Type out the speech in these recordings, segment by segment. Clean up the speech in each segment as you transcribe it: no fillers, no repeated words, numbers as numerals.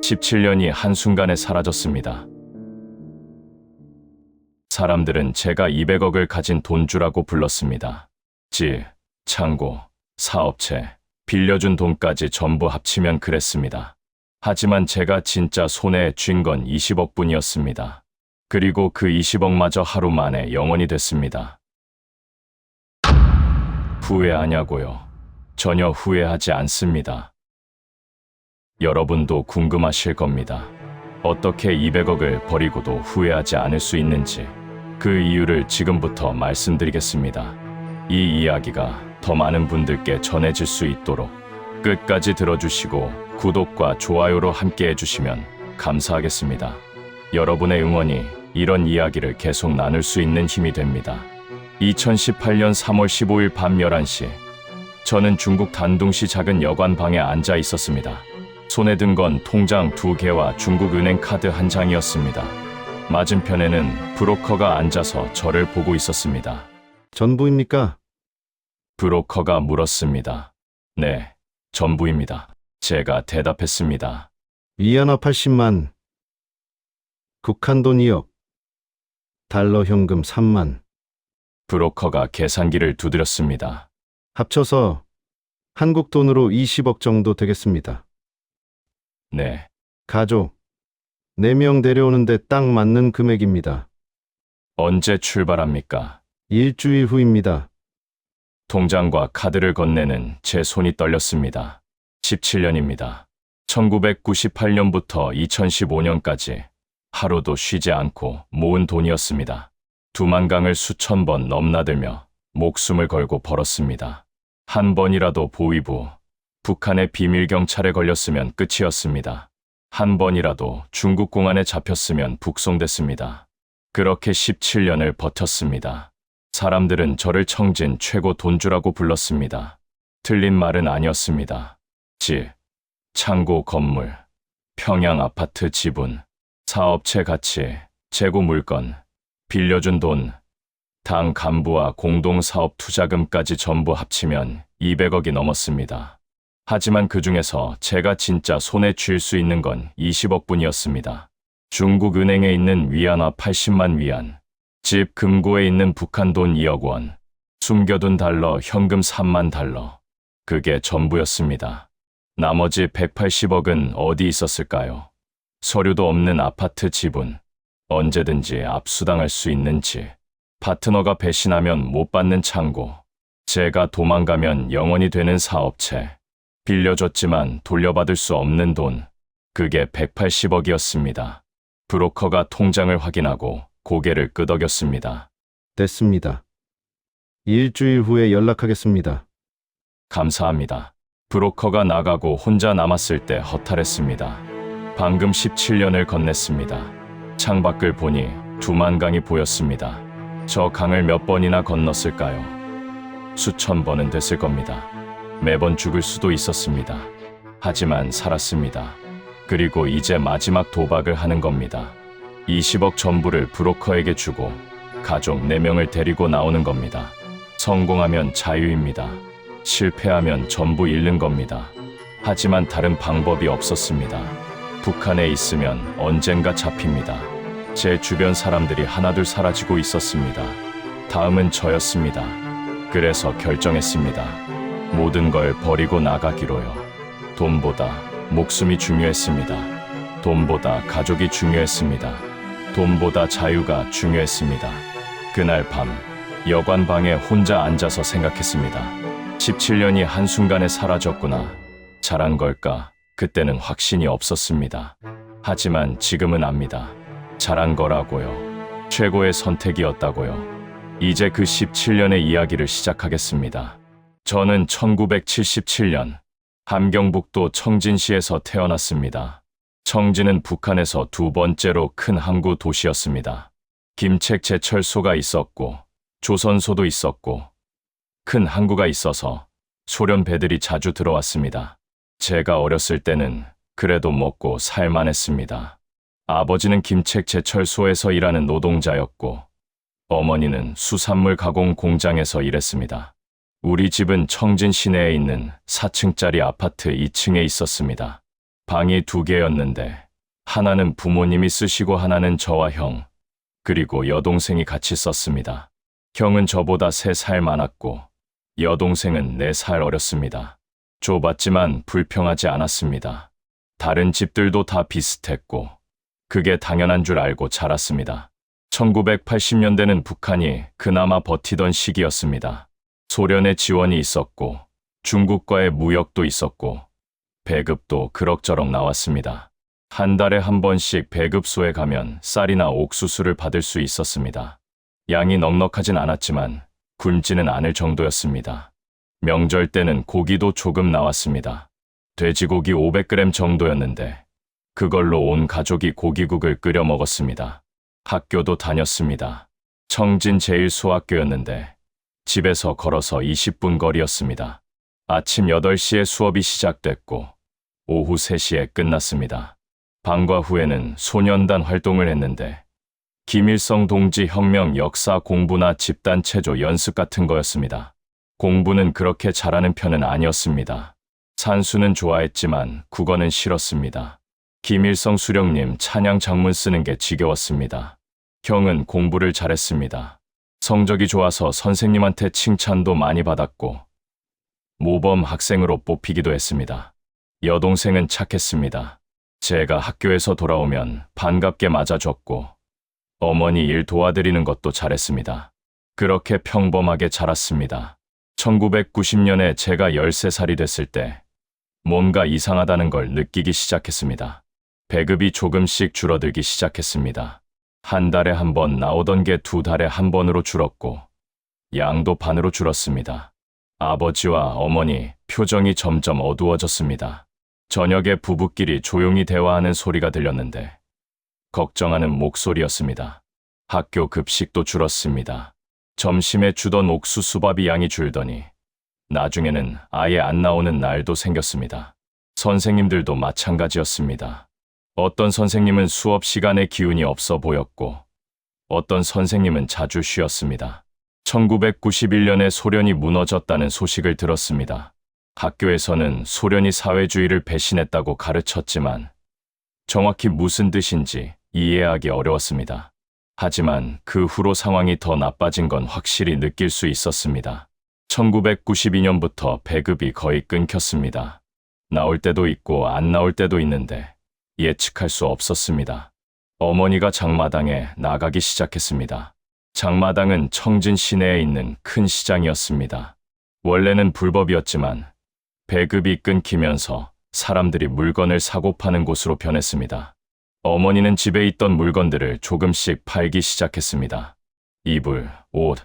17년이 한순간에 사라졌습니다. 사람들은 제가 200억을 가진 돈주라고 불렀습니다. 집, 창고, 사업체, 빌려준 돈까지 전부 합치면 그랬습니다. 하지만 제가 진짜 손에 쥔 건 20억뿐이었습니다. 그리고 그 20억마저 하루 만에 영원이 됐습니다. 후회하냐고요? 전혀 후회하지 않습니다. 여러분도 궁금하실 겁니다. 어떻게 200억을 버리고도 후회하지 않을 수 있는지 그 이유를 지금부터 말씀드리겠습니다. 이 이야기가 더 많은 분들께 전해질 수 있도록 끝까지 들어주시고 구독과 좋아요로 함께 해주시면 감사하겠습니다. 여러분의 응원이 이런 이야기를 계속 나눌 수 있는 힘이 됩니다. 2018년 3월 15일 밤 11시 저는 중국 단둥시 작은 여관 방에 앉아 있었습니다. 손에 든 건 통장 2개와 중국은행 카드 1장이었습니다. 맞은편에는 브로커가 앉아서 저를 보고 있었습니다. 전부입니까? 브로커가 물었습니다. 네, 전부입니다. 제가 대답했습니다. 위안화 80만, 북한 돈 2억, 달러 현금 3만, 브로커가 계산기를 두드렸습니다. 합쳐서 한국 돈으로 20억 정도 되겠습니다. 네, 가족 4명 데려오는데 딱 맞는 금액입니다. 언제 출발합니까? 일주일 후입니다. 통장과 카드를 건네는 제 손이 떨렸습니다. 17년입니다. 1998년부터 2015년까지 하루도 쉬지 않고 모은 돈이었습니다. 두만강을 수천 번 넘나들며 목숨을 걸고 벌었습니다. 한 번이라도 보위부, 북한의 비밀경찰에 걸렸으면 끝이었습니다. 한 번이라도 중국 공안에 잡혔으면 북송됐습니다. 그렇게 17년을 버텼습니다. 사람들은 저를 청진 최고 돈주라고 불렀습니다. 틀린 말은 아니었습니다. 집, 창고 건물, 평양 아파트 지분, 사업체 가치, 재고 물건, 빌려준 돈, 당 간부와 공동사업 투자금까지 전부 합치면 200억이 넘었습니다. 하지만 그 중에서 제가 진짜 손에 쥘 수 있는 건 20억뿐이었습니다. 중국 은행에 있는 위안화 80만 위안, 집 금고에 있는 북한 돈 2억 원, 숨겨둔 달러 현금 3만 달러. 그게 전부였습니다. 나머지 180억은 어디 있었을까요? 서류도 없는 아파트 지분, 언제든지 압수당할 수 있는 집, 파트너가 배신하면 못 받는 창고, 제가 도망가면 영원이 되는 사업체, 빌려줬지만 돌려받을 수 없는 돈, 그게 180억이었습니다. 브로커가 통장을 확인하고 고개를 끄덕였습니다. 됐습니다. 일주일 후에 연락하겠습니다. 감사합니다. 브로커가 나가고 혼자 남았을 때 허탈했습니다. 방금 17년을 건넸습니다. 창밖을 보니 두만강이 보였습니다. 저 강을 몇 번이나 건넜을까요? 수천 번은 됐을 겁니다. 매번 죽을 수도 있었습니다. 하지만 살았습니다. 그리고 이제 마지막 도박을 하는 겁니다. 20억 전부를 브로커에게 주고 가족 4명을 데리고 나오는 겁니다. 성공하면 자유입니다. 실패하면 전부 잃는 겁니다. 하지만 다른 방법이 없었습니다. 북한에 있으면 언젠가 잡힙니다. 제 주변 사람들이 하나둘 사라지고 있었습니다. 다음은 저였습니다. 그래서 결정했습니다. 모든 걸 버리고 나가기로요. 돈보다 목숨이 중요했습니다. 돈보다 가족이 중요했습니다. 돈보다 자유가 중요했습니다. 그날 밤 여관 방에 혼자 앉아서 생각했습니다. 17년이 한순간에 사라졌구나. 잘한 걸까? 그때는 확신이 없었습니다. 하지만 지금은 압니다. 잘한 거라고요. 최고의 선택이었다고요. 이제 그 17년의 이야기를 시작하겠습니다. 저는 1977년 함경북도 청진시에서 태어났습니다. 청진은 북한에서 2번째로 큰 항구 도시였습니다. 김책 제철소가 있었고 조선소도 있었고 큰 항구가 있어서 소련 배들이 자주 들어왔습니다. 제가 어렸을 때는 그래도 먹고 살만했습니다. 아버지는 김책 제철소에서 일하는 노동자였고 어머니는 수산물 가공 공장에서 일했습니다. 우리 집은 청진 시내에 있는 4층짜리 아파트 2층에 있었습니다. 방이 2개였는데 하나는 부모님이 쓰시고 하나는 저와 형, 그리고 여동생이 같이 썼습니다. 형은 저보다 3살 많았고 여동생은 4살 어렸습니다. 좁았지만 불평하지 않았습니다. 다른 집들도 다 비슷했고 그게 당연한 줄 알고 자랐습니다. 1980년대는 북한이 그나마 버티던 시기였습니다. 소련의 지원이 있었고 중국과의 무역도 있었고 배급도 그럭저럭 나왔습니다. 한 달에 한 번씩 배급소에 가면 쌀이나 옥수수를 받을 수 있었습니다. 양이 넉넉하진 않았지만 굶지는 않을 정도였습니다. 명절 때는 고기도 조금 나왔습니다. 돼지고기 500g 정도였는데 그걸로 온 가족이 고기국을 끓여 먹었습니다. 학교도 다녔습니다. 청진 제1소학교였는데 집에서 걸어서 20분 거리였습니다. 아침 8시에 수업이 시작됐고 오후 3시에 끝났습니다. 방과 후에는 소년단 활동을 했는데 김일성 동지 혁명 역사 공부나 집단 체조 연습 같은 거였습니다. 공부는 그렇게 잘하는 편은 아니었습니다. 산수는 좋아했지만 국어는 싫었습니다. 김일성 수령님 찬양 장문 쓰는 게 지겨웠습니다. 형은 공부를 잘했습니다. 성적이 좋아서 선생님한테 칭찬도 많이 받았고 모범 학생으로 뽑히기도 했습니다. 여동생은 착했습니다. 제가 학교에서 돌아오면 반갑게 맞아줬고 어머니 일 도와드리는 것도 잘했습니다. 그렇게 평범하게 자랐습니다. 1990년에 제가 13살이 됐을 때 뭔가 이상하다는 걸 느끼기 시작했습니다. 배급이 조금씩 줄어들기 시작했습니다. 한 달에 한 번 나오던 게 2달에 한 번으로 줄었고 양도 반으로 줄었습니다. 아버지와 어머니 표정이 점점 어두워졌습니다. 저녁에 부부끼리 조용히 대화하는 소리가 들렸는데 걱정하는 목소리였습니다. 학교 급식도 줄었습니다. 점심에 주던 옥수수밥이 양이 줄더니 나중에는 아예 안 나오는 날도 생겼습니다. 선생님들도 마찬가지였습니다. 어떤 선생님은 수업 시간에 기운이 없어 보였고 어떤 선생님은 자주 쉬었습니다. 1991년에 소련이 무너졌다는 소식을 들었습니다. 학교에서는 소련이 사회주의를 배신했다고 가르쳤지만 정확히 무슨 뜻인지 이해하기 어려웠습니다. 하지만 그 후로 상황이 더 나빠진 건 확실히 느낄 수 있었습니다. 1992년부터 배급이 거의 끊겼습니다. 나올 때도 있고 안 나올 때도 있는데 예측할 수 없었습니다. 어머니가 장마당에 나가기 시작했습니다. 장마당은 청진 시내에 있는 큰 시장이었습니다. 원래는 불법이었지만 배급이 끊기면서 사람들이 물건을 사고 파는 곳으로 변했습니다. 어머니는 집에 있던 물건들을 조금씩 팔기 시작했습니다. 이불, 옷,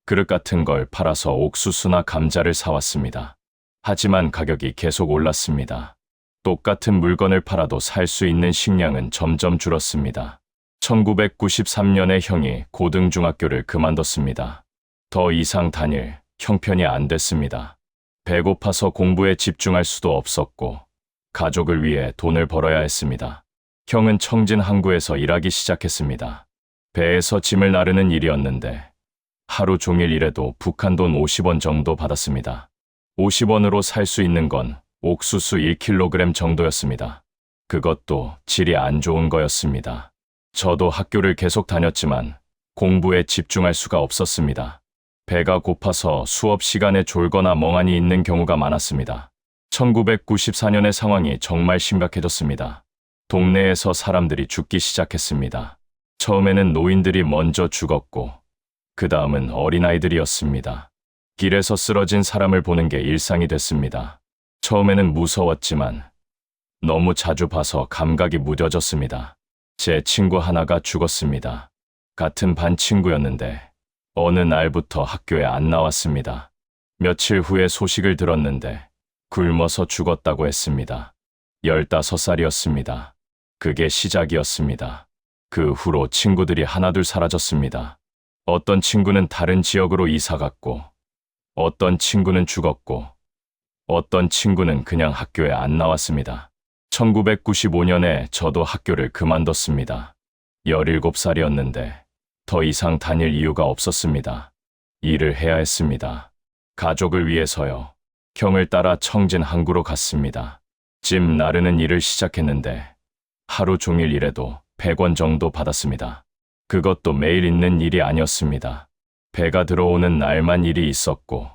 그릇 같은 걸 팔아서 옥수수나 감자를 사왔습니다. 하지만 가격이 계속 올랐습니다. 똑같은 물건을 팔아도 살 수 있는 식량은 점점 줄었습니다. 1993년에 형이 고등중학교를 그만뒀습니다. 더 이상 다닐 형편이 안 됐습니다. 배고파서 공부에 집중할 수도 없었고 가족을 위해 돈을 벌어야 했습니다. 형은 청진 항구에서 일하기 시작했습니다. 배에서 짐을 나르는 일이었는데 하루 종일 일해도 북한 돈 50원 정도 받았습니다. 50원으로 살 수 있는 건 옥수수 1kg 정도였습니다. 그것도 질이 안 좋은 거였습니다. 저도 학교를 계속 다녔지만 공부에 집중할 수가 없었습니다. 배가 고파서 수업 시간에 졸거나 멍하니 있는 경우가 많았습니다. 1994년의 상황이 정말 심각해졌습니다. 동네에서 사람들이 죽기 시작했습니다. 처음에는 노인들이 먼저 죽었고 그 다음은 어린아이들이었습니다. 길에서 쓰러진 사람을 보는 게 일상이 됐습니다. 처음에는 무서웠지만 너무 자주 봐서 감각이 무뎌졌습니다. 제 친구 하나가 죽었습니다. 같은 반 친구였는데 어느 날부터 학교에 안 나왔습니다. 며칠 후에 소식을 들었는데 굶어서 죽었다고 했습니다. 15살이었습니다. 그게 시작이었습니다. 그 후로 친구들이 하나둘 사라졌습니다. 어떤 친구는 다른 지역으로 이사 갔고 어떤 친구는 죽었고 어떤 친구는 그냥 학교에 안 나왔습니다. 1995년에 저도 학교를 그만뒀습니다. 17살이었는데 더 이상 다닐 이유가 없었습니다. 일을 해야 했습니다. 가족을 위해서요. 형을 따라 청진 항구로 갔습니다. 집 나르는 일을 시작했는데 하루 종일 일해도 100원 정도 받았습니다. 그것도 매일 있는 일이 아니었습니다. 배가 들어오는 날만 일이 있었고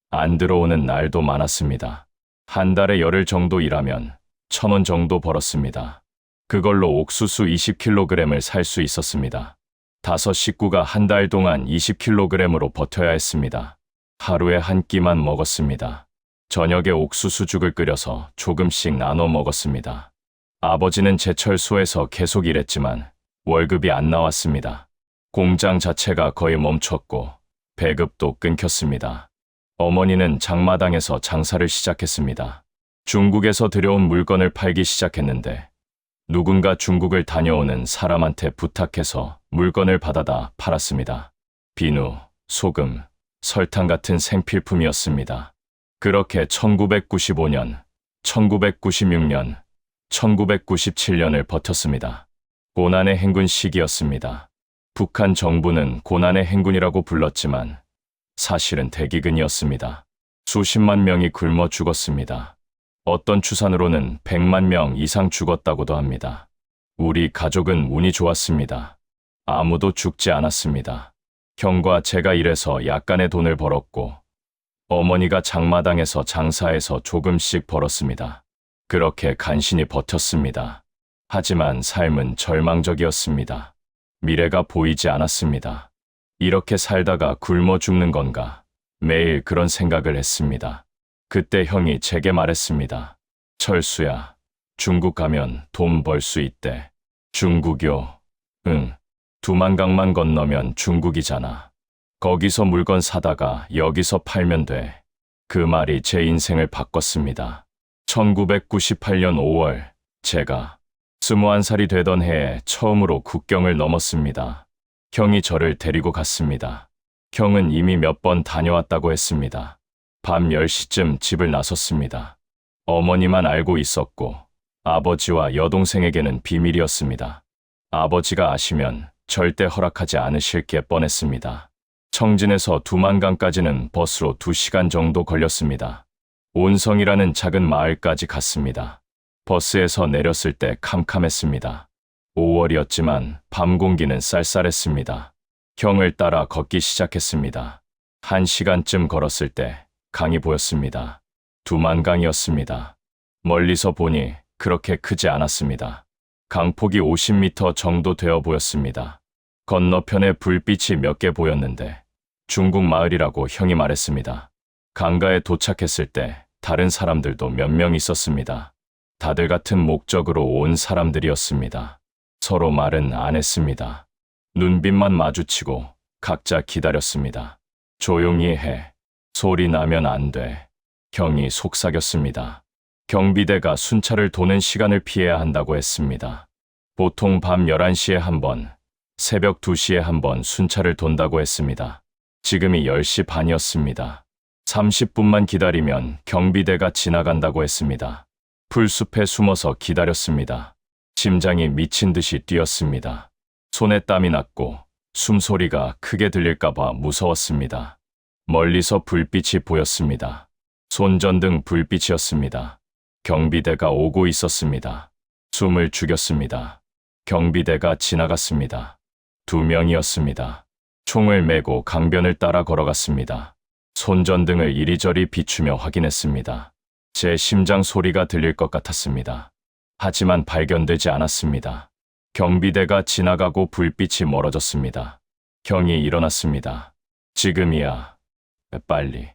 안 들어오는 날도 많았습니다. 한 달에 열흘 정도 일하면 1,000원 정도 벌었습니다. 그걸로 옥수수 20kg을 살 수 있었습니다. 5 식구가 한 달 동안 20kg으로 버텨야 했습니다. 하루에 한 끼만 먹었습니다. 저녁에 옥수수죽을 끓여서 조금씩 나눠 먹었습니다. 아버지는 제철소에서 계속 일했지만 월급이 안 나왔습니다. 공장 자체가 거의 멈췄고 배급도 끊겼습니다. 어머니는 장마당에서 장사를 시작했습니다. 중국에서 들여온 물건을 팔기 시작했는데 누군가 중국을 다녀오는 사람한테 부탁해서 물건을 받아다 팔았습니다. 비누, 소금, 설탕 같은 생필품이었습니다. 그렇게 1995년, 1996년, 1997년을 버텼습니다. 고난의 행군 시기였습니다. 북한 정부는 고난의 행군이라고 불렀지만 사실은 대기근이었습니다. 수십만 명이 굶어 죽었습니다. 어떤 추산으로는 100만 명 이상 죽었다고도 합니다. 우리 가족은 운이 좋았습니다. 아무도 죽지 않았습니다. 형과 제가 일해서 약간의 돈을 벌었고 어머니가 장마당에서 장사해서 조금씩 벌었습니다. 그렇게 간신히 버텼습니다. 하지만 삶은 절망적이었습니다. 미래가 보이지 않았습니다. 이렇게 살다가 굶어 죽는 건가? 매일 그런 생각을 했습니다. 그때 형이 제게 말했습니다. 철수야, 중국 가면 돈 벌 수 있대. 중국요? 응. 두만강만 건너면 중국이잖아. 거기서 물건 사다가 여기서 팔면 돼. 그 말이 제 인생을 바꿨습니다. 1998년 5월, 제가 21살이 되던 해에 처음으로 국경을 넘었습니다. 형이 저를 데리고 갔습니다. 형은 이미 몇 번 다녀왔다고 했습니다. 밤 10시쯤 집을 나섰습니다. 어머니만 알고 있었고 아버지와 여동생에게는 비밀이었습니다. 아버지가 아시면 절대 허락하지 않으실 게 뻔했습니다. 청진에서 두만강까지는 버스로 2시간 정도 걸렸습니다. 온성이라는 작은 마을까지 갔습니다. 버스에서 내렸을 때 캄캄했습니다. 5월이었지만 밤 공기는 쌀쌀했습니다. 형을 따라 걷기 시작했습니다. 1시간쯤 걸었을 때 강이 보였습니다. 두만강이었습니다. 멀리서 보니 그렇게 크지 않았습니다. 강폭이 50m 정도 되어 보였습니다. 건너편에 불빛이 몇 개 보였는데 중국 마을이라고 형이 말했습니다. 강가에 도착했을 때 다른 사람들도 몇 명 있었습니다. 다들 같은 목적으로 온 사람들이었습니다. 서로 말은 안 했습니다. 눈빛만 마주치고 각자 기다렸습니다. 조용히 해. 소리 나면 안 돼. 형이 속삭였습니다. 경비대가 순찰을 도는 시간을 피해야 한다고 했습니다. 보통 밤 11시에 한 번, 새벽 2시에 한 번 순찰을 돈다고 했습니다. 지금이 10시 반이었습니다. 30분만 기다리면 경비대가 지나간다고 했습니다. 풀숲에 숨어서 기다렸습니다. 심장이 미친 듯이 뛰었습니다. 손에 땀이 났고 숨소리가 크게 들릴까봐 무서웠습니다. 멀리서 불빛이 보였습니다. 손전등 불빛이었습니다. 경비대가 오고 있었습니다. 숨을 죽였습니다. 경비대가 지나갔습니다. 2명이었습니다. 총을 메고 강변을 따라 걸어갔습니다. 손전등을 이리저리 비추며 확인했습니다. 제 심장 소리가 들릴 것 같았습니다. 하지만 발견되지 않았습니다. 경비대가 지나가고 불빛이 멀어졌습니다. 형이 일어났습니다. 지금이야. 빨리.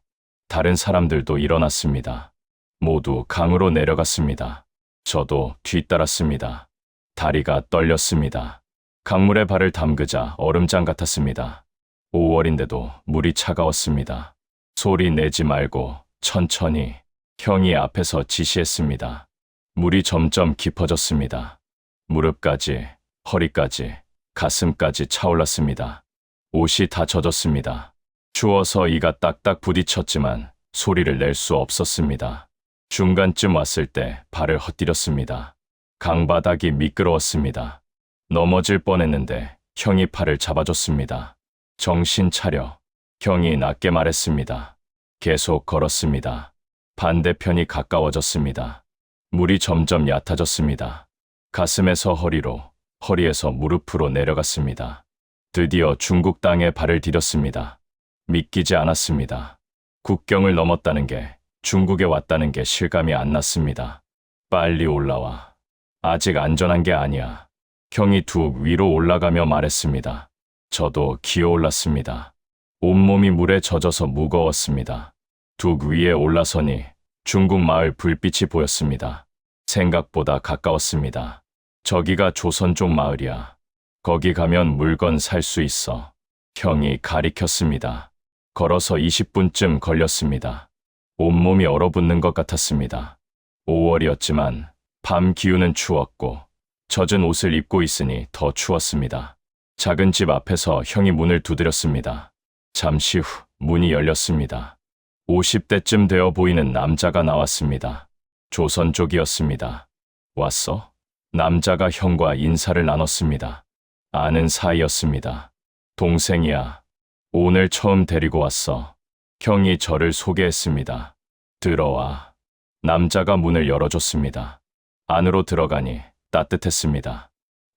다른 사람들도 일어났습니다. 모두 강으로 내려갔습니다. 저도 뒤따랐습니다. 다리가 떨렸습니다. 강물에 발을 담그자 얼음장 같았습니다. 5월인데도 물이 차가웠습니다. 소리 내지 말고 천천히. 형이 앞에서 지시했습니다. 물이 점점 깊어졌습니다. 무릎까지, 허리까지, 가슴까지 차올랐습니다. 옷이 다 젖었습니다. 추워서 이가 딱딱 부딪혔지만 소리를 낼 수 없었습니다. 중간쯤 왔을 때 발을 헛디뎠습니다. 강바닥이 미끄러웠습니다. 넘어질 뻔했는데 형이 팔을 잡아줬습니다. 정신 차려. 형이 낮게 말했습니다. 계속 걸었습니다. 반대편이 가까워졌습니다. 물이 점점 얕아졌습니다. 가슴에서 허리로, 허리에서 무릎으로 내려갔습니다. 드디어 중국 땅에 발을 디뎠습니다. 믿기지 않았습니다. 국경을 넘었다는 게, 중국에 왔다는 게 실감이 안 났습니다. 빨리 올라와. 아직 안전한 게 아니야. 형이 툭 위로 올라가며 말했습니다. 저도 기어올랐습니다. 온몸이 물에 젖어서 무거웠습니다. 툭 위에 올라서니 중국 마을 불빛이 보였습니다. 생각보다 가까웠습니다. 저기가 조선 쪽 마을이야. 거기 가면 물건 살 수 있어. 형이 가리켰습니다. 걸어서 20분쯤 걸렸습니다. 온몸이 얼어붙는 것 같았습니다. 5월이었지만 밤 기운은 추웠고 젖은 옷을 입고 있으니 더 추웠습니다. 작은 집 앞에서 형이 문을 두드렸습니다. 잠시 후 문이 열렸습니다. 50대쯤 되어 보이는 남자가 나왔습니다. 조선 쪽이었습니다. 왔어? 남자가 형과 인사를 나눴습니다. 아는 사이였습니다. 동생이야. 오늘 처음 데리고 왔어. 형이 저를 소개했습니다. 들어와. 남자가 문을 열어줬습니다. 안으로 들어가니 따뜻했습니다.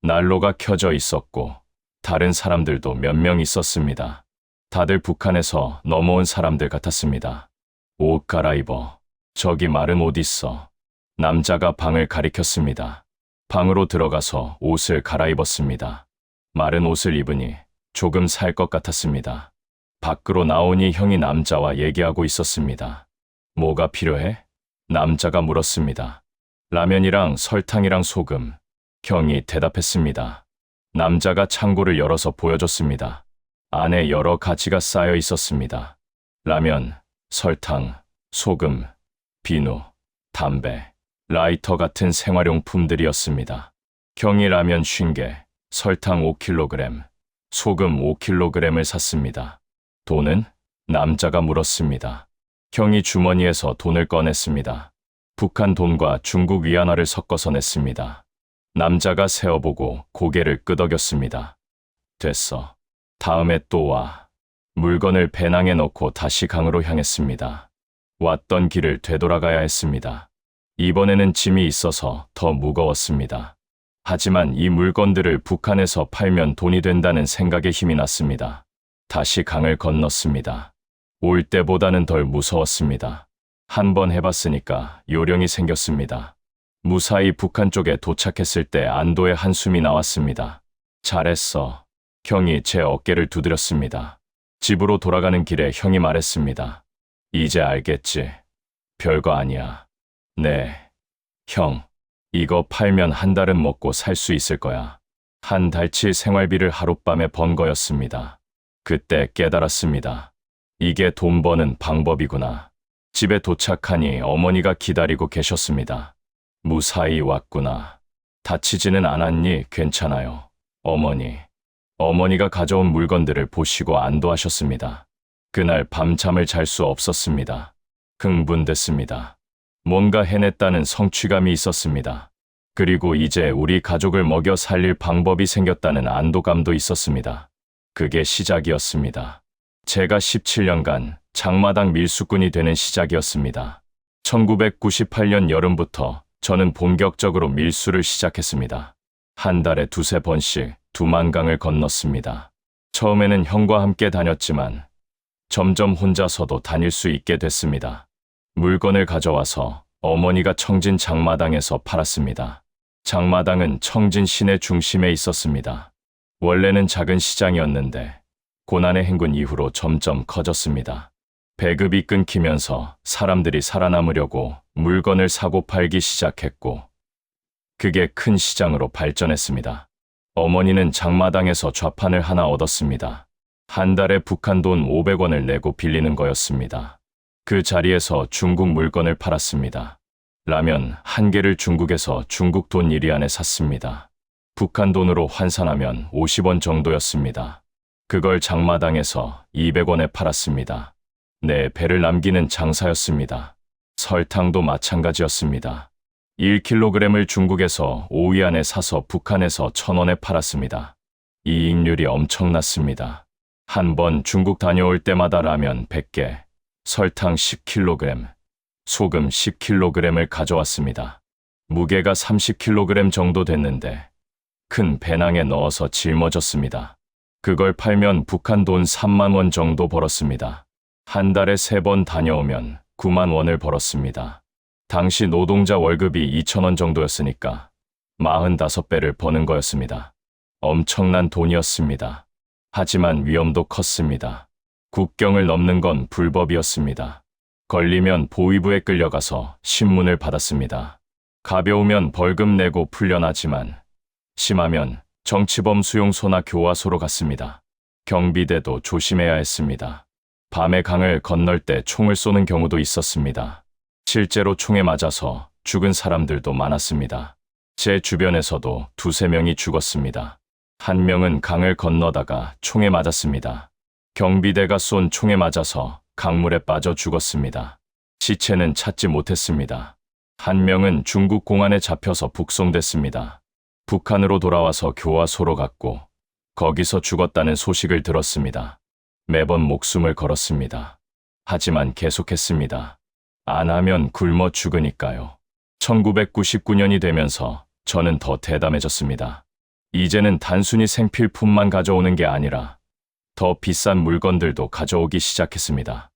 난로가 켜져 있었고 다른 사람들도 몇 명 있었습니다. 다들 북한에서 넘어온 사람들 같았습니다. 옷 갈아입어. 저기 마른 옷 있어. 남자가 방을 가리켰습니다. 방으로 들어가서 옷을 갈아입었습니다. 마른 옷을 입으니 조금 살 것 같았습니다. 밖으로 나오니 형이 남자와 얘기하고 있었습니다. 뭐가 필요해? 남자가 물었습니다. 라면이랑 설탕이랑 소금. 형이 대답했습니다. 남자가 창고를 열어서 보여줬습니다. 안에 여러 가지가 쌓여 있었습니다. 라면, 설탕, 소금, 비누, 담배, 라이터 같은 생활용품들이었습니다. 형이 라면 50개, 설탕 5kg, 소금 5kg을 샀습니다. 돈은? 남자가 물었습니다. 형이 주머니에서 돈을 꺼냈습니다. 북한 돈과 중국 위안화를 섞어서 냈습니다. 남자가 세어보고 고개를 끄덕였습니다. 됐어. 다음에 또 와. 물건을 배낭에 넣고 다시 강으로 향했습니다. 왔던 길을 되돌아가야 했습니다. 이번에는 짐이 있어서 더 무거웠습니다. 하지만 이 물건들을 북한에서 팔면 돈이 된다는 생각에 힘이 났습니다. 다시 강을 건넜습니다. 올 때보다는 덜 무서웠습니다. 한번 해봤으니까 요령이 생겼습니다. 무사히 북한 쪽에 도착했을 때 안도의 한숨이 나왔습니다. 잘했어. 형이 제 어깨를 두드렸습니다. 집으로 돌아가는 길에 형이 말했습니다. 이제 알겠지? 별거 아니야. 네. 형, 이거 팔면 한 달은 먹고 살 수 있을 거야. 한 달치 생활비를 하룻밤에 번 거였습니다. 그때 깨달았습니다. 이게 돈 버는 방법이구나. 집에 도착하니 어머니가 기다리고 계셨습니다. 무사히 왔구나. 다치지는 않았니? 괜찮아요. 어머니가 가져온 물건들을 보시고 안도하셨습니다. 그날 밤잠을 잘 수 없었습니다. 흥분됐습니다. 뭔가 해냈다는 성취감이 있었습니다. 그리고 이제 우리 가족을 먹여 살릴 방법이 생겼다는 안도감도 있었습니다. 그게 시작이었습니다. 제가 17년간 장마당 밀수꾼이 되는 시작이었습니다. 1998년 여름부터 저는 본격적으로 밀수를 시작했습니다. 한 달에 두세 번씩 2만 강을 건넜습니다. 처음에는 형과 함께 다녔지만 점점 혼자서도 다닐 수 있게 됐습니다. 물건을 가져와서 어머니가 청진 장마당에서 팔았습니다. 장마당은 청진 시내 중심에 있었습니다. 원래는 작은 시장이었는데 고난의 행군 이후로 점점 커졌습니다. 배급이 끊기면서 사람들이 살아남으려고 물건을 사고 팔기 시작했고 그게 큰 시장으로 발전했습니다. 어머니는 장마당에서 좌판을 하나 얻었습니다. 한 달에 북한 돈 500원을 내고 빌리는 거였습니다. 그 자리에서 중국 물건을 팔았습니다. 라면 1개를 중국에서 중국 돈 1위안에 샀습니다. 북한 돈으로 환산하면 50원 정도였습니다. 그걸 장마당에서 200원에 팔았습니다. 네, 배를 남기는 장사였습니다. 설탕도 마찬가지였습니다. 1kg을 중국에서 5위안에 사서 북한에서 1,000원에 팔았습니다. 이익률이 엄청났습니다. 한 번 중국 다녀올 때마다 라면 100개, 설탕 10kg, 소금 10kg을 가져왔습니다. 무게가 30kg 정도 됐는데 큰 배낭에 넣어서 짊어졌습니다. 그걸 팔면 북한 돈 3만 원 정도 벌었습니다. 한 달에 3번 다녀오면 9만 원을 벌었습니다. 당시 노동자 월급이 2천 원 정도였으니까 45배를 버는 거였습니다. 엄청난 돈이었습니다. 하지만 위험도 컸습니다. 국경을 넘는 건 불법이었습니다. 걸리면 보위부에 끌려가서 신문을 받았습니다. 가벼우면 벌금 내고 풀려나지만 심하면 정치범 수용소나 교화소로 갔습니다. 경비대도 조심해야 했습니다. 밤에 강을 건널 때 총을 쏘는 경우도 있었습니다. 실제로 총에 맞아서 죽은 사람들도 많았습니다. 제 주변에서도 2~3명이 죽었습니다. 한 명은 강을 건너다가 총에 맞았습니다. 경비대가 쏜 총에 맞아서 강물에 빠져 죽었습니다. 시체는 찾지 못했습니다. 한 명은 중국 공안에 잡혀서 북송됐습니다. 북한으로 돌아와서 교화소로 갔고 거기서 죽었다는 소식을 들었습니다. 매번 목숨을 걸었습니다. 하지만 계속했습니다. 안 하면 굶어 죽으니까요. 1999년이 되면서 저는 더 대담해졌습니다. 이제는 단순히 생필품만 가져오는 게 아니라 더 비싼 물건들도 가져오기 시작했습니다.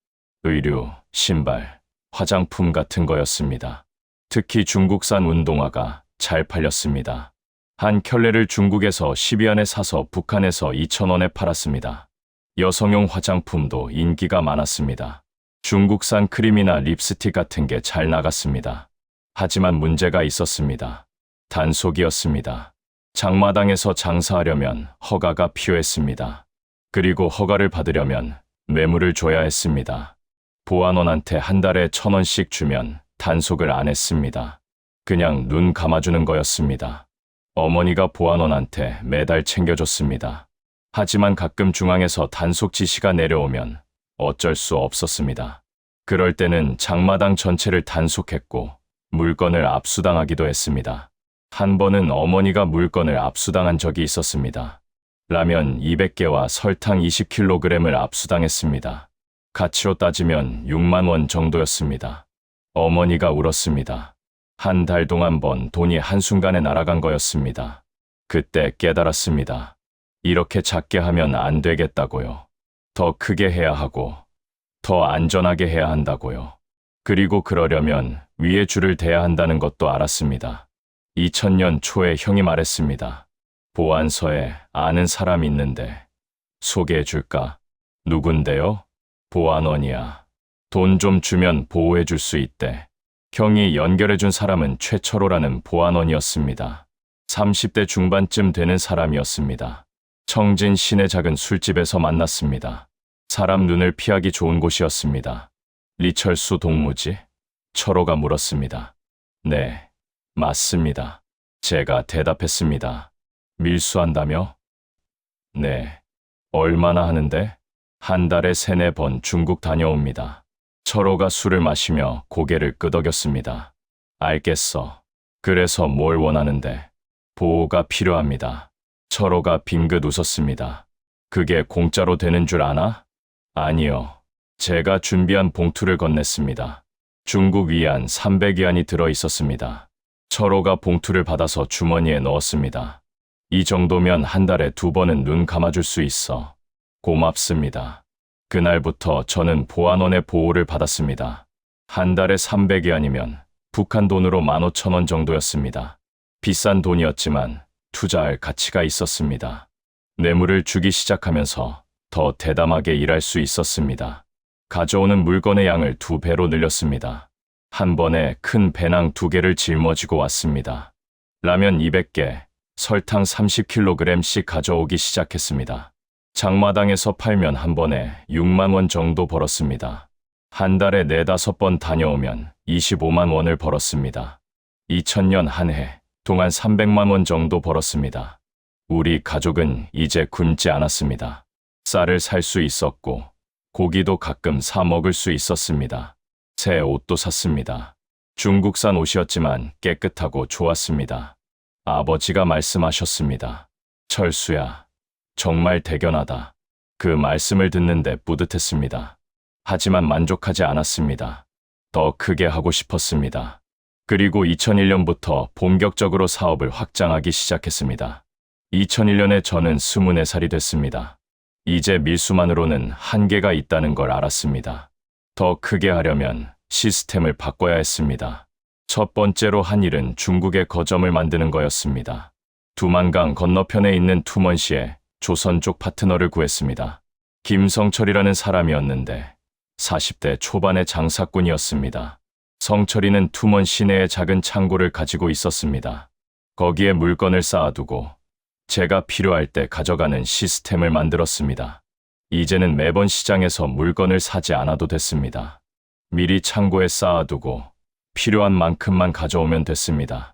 의류, 신발, 화장품 같은 거였습니다. 특히 중국산 운동화가 잘 팔렸습니다. 한 켤레를 중국에서 10위안에 사서 북한에서 2,000원에 팔았습니다. 여성용 화장품도 인기가 많았습니다. 중국산 크림이나 립스틱 같은 게 잘 나갔습니다. 하지만 문제가 있었습니다. 단속이었습니다. 장마당에서 장사하려면 허가가 필요했습니다. 그리고 허가를 받으려면 뇌물을 줘야 했습니다. 보안원한테 한 달에 1,000원씩 주면 단속을 안 했습니다. 그냥 눈 감아주는 거였습니다. 어머니가 보안원한테 매달 챙겨줬습니다. 하지만 가끔 중앙에서 단속 지시가 내려오면 어쩔 수 없었습니다. 그럴 때는 장마당 전체를 단속했고 물건을 압수당하기도 했습니다. 한 번은 어머니가 물건을 압수당한 적이 있었습니다. 라면 200개와 설탕 20kg을 압수당했습니다. 가치로 따지면 6만 원 정도였습니다. 어머니가 울었습니다. 한 달 동안 번 돈이 한순간에 날아간 거였습니다. 그때 깨달았습니다. 이렇게 작게 하면 안 되겠다고요. 더 크게 해야 하고 더 안전하게 해야 한다고요. 그리고 그러려면 위에 줄을 대야 한다는 것도 알았습니다. 2000년 초에 형이 말했습니다. 보안서에 아는 사람 있는데 소개해 줄까? 누군데요? 보안원이야. 돈 좀 주면 보호해 줄 수 있대. 형이 연결해 준 사람은 최철호라는 보안원이었습니다. 30대 중반쯤 되는 사람이었습니다. 청진 시내 작은 술집에서 만났습니다. 사람 눈을 피하기 좋은 곳이었습니다. 리철수 동무지? 철호가 물었습니다. 네, 맞습니다. 제가 대답했습니다. 밀수한다며? 네. 얼마나 하는데? 한 달에 3~4번 중국 다녀옵니다. 철호가 술을 마시며 고개를 끄덕였습니다. 알겠어. 그래서 뭘 원하는데? 보호가 필요합니다. 철호가 빙긋 웃었습니다. 그게 공짜로 되는 줄 아나? 아니요. 제가 준비한 봉투를 건넸습니다. 중국 위안 300위안이 들어 있었습니다. 철호가 봉투를 받아서 주머니에 넣었습니다. 이 정도면 한 달에 2번은 눈 감아줄 수 있어. 고맙습니다. 그날부터 저는 보안원의 보호를 받았습니다. 한 달에 300위안이면 북한 돈으로 15,000원 정도였습니다. 비싼 돈이었지만 투자할 가치가 있었습니다. 뇌물을 주기 시작하면서 더 대담하게 일할 수 있었습니다. 가져오는 물건의 양을 2배로 늘렸습니다. 한 번에 큰 배낭 2개를 짊어지고 왔습니다. 라면 200개, 설탕 30kg씩 가져오기 시작했습니다. 장마당에서 팔면 한 번에 6만 원 정도 벌었습니다. 한 달에 4~5번 다녀오면 25만 원을 벌었습니다. 2000년 한 해 동안 300만 원 정도 벌었습니다. 우리 가족은 이제 굶지 않았습니다. 쌀을 살 수 있었고 고기도 가끔 사 먹을 수 있었습니다. 새 옷도 샀습니다. 중국산 옷이었지만 깨끗하고 좋았습니다. 아버지가 말씀하셨습니다. 철수야, 정말 대견하다. 그 말씀을 듣는데 뿌듯했습니다. 하지만 만족하지 않았습니다. 더 크게 하고 싶었습니다. 그리고 2001년부터 본격적으로 사업을 확장하기 시작했습니다. 2001년에 저는 24살이 됐습니다. 이제 밀수만으로는 한계가 있다는 걸 알았습니다. 더 크게 하려면 시스템을 바꿔야 했습니다. 첫 번째로 한 일은 중국에 거점을 만드는 거였습니다. 두만강 건너편에 있는 투먼시에 조선 쪽 파트너를 구했습니다. 김성철이라는 사람이었는데 40대 초반의 장사꾼이었습니다. 성철이는 투먼 시내에 작은 창고를 가지고 있었습니다. 거기에 물건을 쌓아두고 제가 필요할 때 가져가는 시스템을 만들었습니다. 이제는 매번 시장에서 물건을 사지 않아도 됐습니다. 미리 창고에 쌓아두고 필요한 만큼만 가져오면 됐습니다.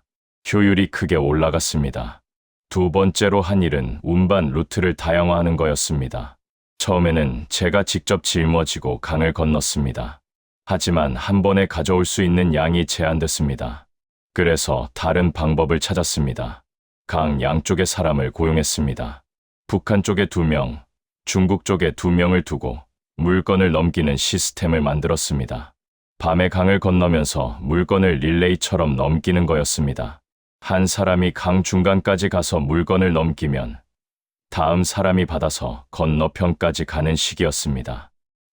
효율이 크게 올라갔습니다. 두 번째로 한 일은 운반 루트를 다양화하는 거였습니다. 처음에는 제가 직접 짊어지고 강을 건넜습니다. 하지만 한 번에 가져올 수 있는 양이 제한됐습니다. 그래서 다른 방법을 찾았습니다. 강 양쪽에 사람을 고용했습니다. 북한 쪽에 2명, 중국 쪽에 2명을 두고 물건을 넘기는 시스템을 만들었습니다. 밤에 강을 건너면서 물건을 릴레이처럼 넘기는 거였습니다. 한 사람이 강 중간까지 가서 물건을 넘기면 다음 사람이 받아서 건너편까지 가는 식이었습니다.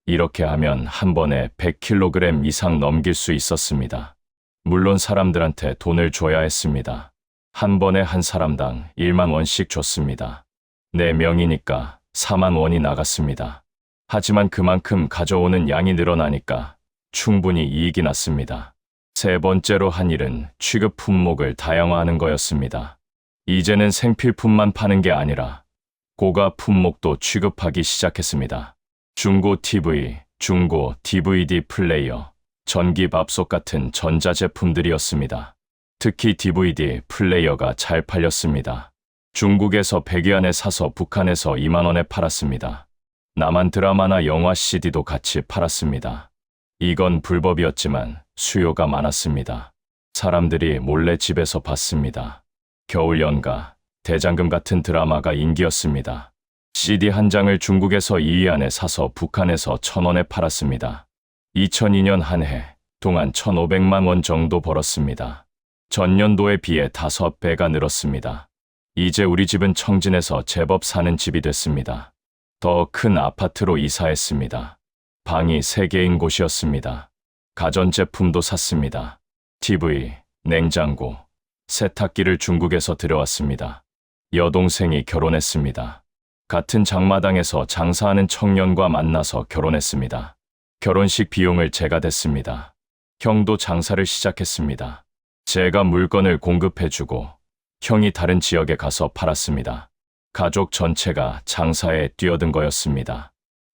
이렇게 하면 한 번에 100kg 이상 넘길 수 있었습니다. 물론 사람들한테 돈을 줘야 했습니다. 한 번에 한 사람당 1만 원씩 줬습니다. 4명이니까 4만 원이 나갔습니다. 하지만 그만큼 가져오는 양이 늘어나니까 충분히 이익이 났습니다. 세 번째로 한 일은 취급 품목을 다양화하는 거였습니다. 이제는 생필품만 파는 게 아니라 고가 품목도 취급하기 시작했습니다. 중고 TV, 중고 DVD 플레이어, 전기밥솥 같은 전자제품들이었습니다. 특히 DVD 플레이어가 잘 팔렸습니다. 중국에서 100위안에 사서 북한에서 2만 원에 팔았습니다. 남한 드라마나 영화 CD도 같이 팔았습니다. 이건 불법이었지만 수요가 많았습니다. 사람들이 몰래 집에서 봤습니다. 겨울 연가, 대장금 같은 드라마가 인기였습니다. CD 한 장을 중국에서 2위안에 사서 북한에서 1,000원에 팔았습니다. 2002년 한 해 동안 1,500만 원 정도 벌었습니다. 전년도에 비해 5배가 늘었습니다. 이제 우리 집은 청진에서 제법 사는 집이 됐습니다. 더 큰 아파트로 이사했습니다. 방이 3개인 곳이었습니다. 가전제품도 샀습니다. TV, 냉장고, 세탁기를 중국에서 들여왔습니다. 여동생이 결혼했습니다. 같은 장마당에서 장사하는 청년과 만나서 결혼했습니다. 결혼식 비용을 제가 댔습니다. 형도 장사를 시작했습니다. 제가 물건을 공급해주고 형이 다른 지역에 가서 팔았습니다. 가족 전체가 장사에 뛰어든 거였습니다.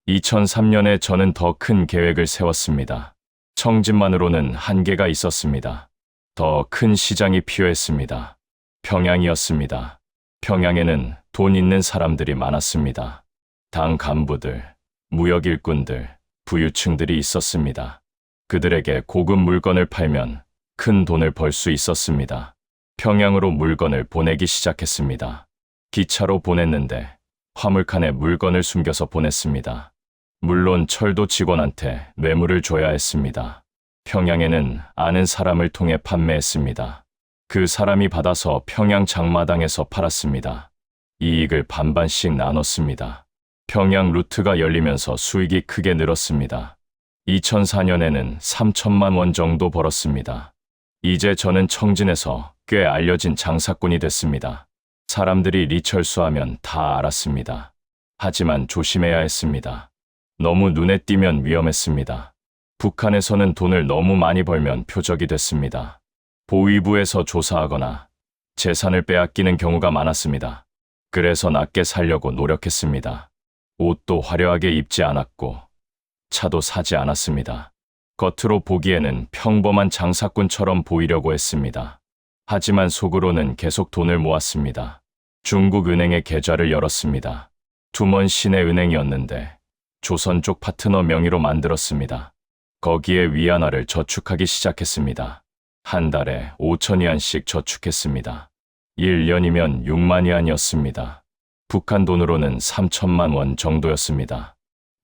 2003년에 저는 더 큰 계획을 세웠습니다. 청진만으로는 한계가 있었습니다. 더 큰 시장이 필요했습니다. 평양이었습니다. 평양에는 돈 있는 사람들이 많았습니다. 당 간부들, 무역 일꾼들, 부유층들이 있었습니다. 그들에게 고급 물건을 팔면 큰 돈을 벌 수 있었습니다. 평양으로 물건을 보내기 시작했습니다. 기차로 보냈는데 화물칸에 물건을 숨겨서 보냈습니다. 물론 철도 직원한테 뇌물을 줘야 했습니다. 평양에는 아는 사람을 통해 판매했습니다. 그 사람이 받아서 평양 장마당에서 팔았습니다. 이익을 반반씩 나눴습니다. 평양 루트가 열리면서 수익이 크게 늘었습니다. 2004년에는 3천만 원 정도 벌었습니다. 이제 저는 청진에서 꽤 알려진 장사꾼이 됐습니다. 사람들이 리철수 하면 다 알았습니다. 하지만 조심해야 했습니다. 너무 눈에 띄면 위험했습니다. 북한에서는 돈을 너무 많이 벌면 표적이 됐습니다. 보위부에서 조사하거나 재산을 빼앗기는 경우가 많았습니다. 그래서 낮게 살려고 노력했습니다. 옷도 화려하게 입지 않았고 차도 사지 않았습니다. 겉으로 보기에는 평범한 장사꾼처럼 보이려고 했습니다. 하지만 속으로는 계속 돈을 모았습니다. 중국 은행에 계좌를 열었습니다. 투먼 시내은행이었는데 조선 쪽 파트너 명의로 만들었습니다. 거기에 위안화를 저축하기 시작했습니다. 한 달에 5,000위안씩 저축했습니다. 1년이면 6만 위안이었습니다. 북한 돈으로는 3천만 원 정도였습니다.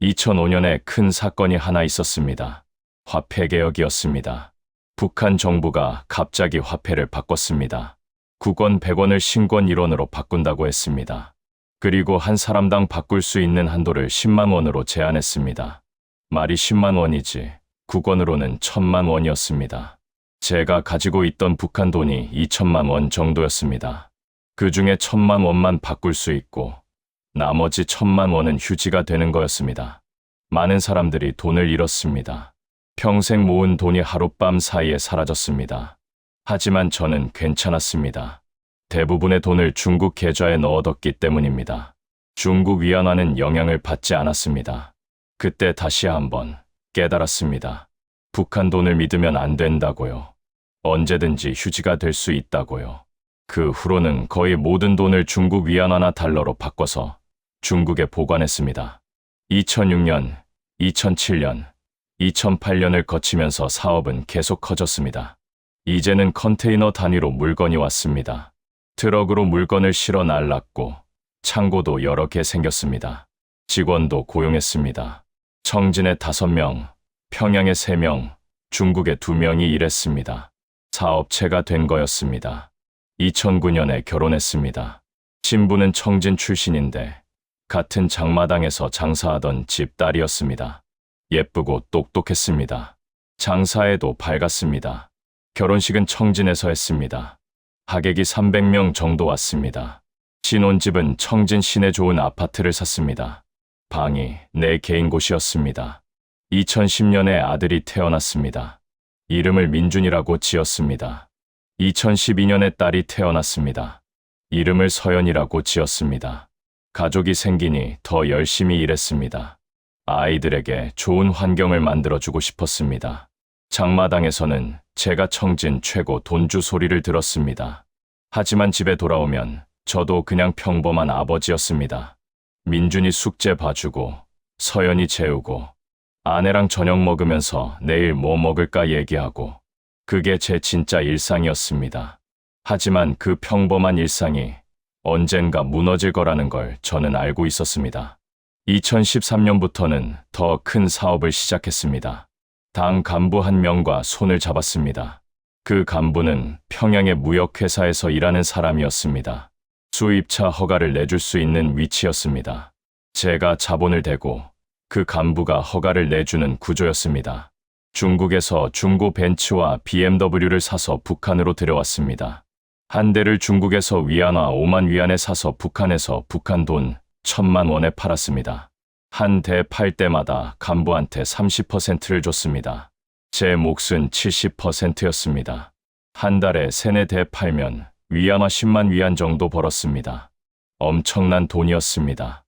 2005년에 큰 사건이 하나 있었습니다. 화폐 개혁이었습니다. 북한 정부가 갑자기 화폐를 바꿨습니다. 9권 100원을 신권 1원으로 바꾼다고 했습니다. 그리고 한 사람당 바꿀 수 있는 한도를 10만 원으로 제한했습니다. 말이 10만 원이지 9권으로는 1000만 원이었습니다. 제가 가지고 있던 북한 돈이 2천만 원 정도였습니다. 그 중에 1000만 원만 바꿀 수 있고 나머지 1000만 원은 휴지가 되는 거였습니다. 많은 사람들이 돈을 잃었습니다. 평생 모은 돈이 하룻밤 사이에 사라졌습니다. 하지만 저는 괜찮았습니다. 대부분의 돈을 중국 계좌에 넣어뒀기 때문입니다. 중국 위안화는 영향을 받지 않았습니다. 그때 다시 한번 깨달았습니다. 북한 돈을 믿으면 안 된다고요. 언제든지 휴지가 될 수 있다고요. 그 후로는 거의 모든 돈을 중국 위안화나 달러로 바꿔서 중국에 보관했습니다. 2006년, 2007년, 2008년을 거치면서 사업은 계속 커졌습니다. 이제는 컨테이너 단위로 물건이 왔습니다. 트럭으로 물건을 실어 날랐고 창고도 여러 개 생겼습니다. 직원도 고용했습니다. 청진에 5명, 평양에 3명, 중국에 2명이 일했습니다. 사업체가 된 거였습니다. 2009년에 결혼했습니다. 신부는 청진 출신인데 같은 장마당에서 장사하던 집 딸이었습니다. 예쁘고 똑똑했습니다. 장사에도 밝았습니다. 결혼식은 청진에서 했습니다. 하객이 300명 정도 왔습니다. 신혼집은 청진 시내 좋은 아파트를 샀습니다. 방이 4개인 곳이었습니다. 2010년에 아들이 태어났습니다. 이름을 민준이라고 지었습니다. 2012년에 딸이 태어났습니다. 이름을 서연이라고 지었습니다. 가족이 생기니 더 열심히 일했습니다. 아이들에게 좋은 환경을 만들어주고 싶었습니다. 장마당에서는 제가 청진 최고 돈주 소리를 들었습니다. 하지만 집에 돌아오면 저도 그냥 평범한 아버지였습니다. 민준이 숙제 봐주고 서연이 재우고 아내랑 저녁 먹으면서 내일 뭐 먹을까 얘기하고 그게 제 진짜 일상이었습니다. 하지만 그 평범한 일상이 언젠가 무너질 거라는 걸 저는 알고 있었습니다. 2013년부터는 더 큰 사업을 시작했습니다. 당 간부 1명과 손을 잡았습니다. 그 간부는 평양의 무역회사에서 일하는 사람이었습니다. 수입차 허가를 내줄 수 있는 위치였습니다. 제가 자본을 대고 그 간부가 허가를 내주는 구조였습니다. 중국에서 중고 벤츠와 BMW를 사서 북한으로 들여왔습니다. 한 대를 중국에서 위안화 5만 위안에 사서 북한에서 북한 돈 1000만 원에 팔았습니다. 한 대 팔 때마다 간부한테 30%를 줬습니다. 제 몫은 70%였습니다. 한 달에 3-4대 팔면 위안화 10만 위안 정도 벌었습니다. 엄청난 돈이었습니다.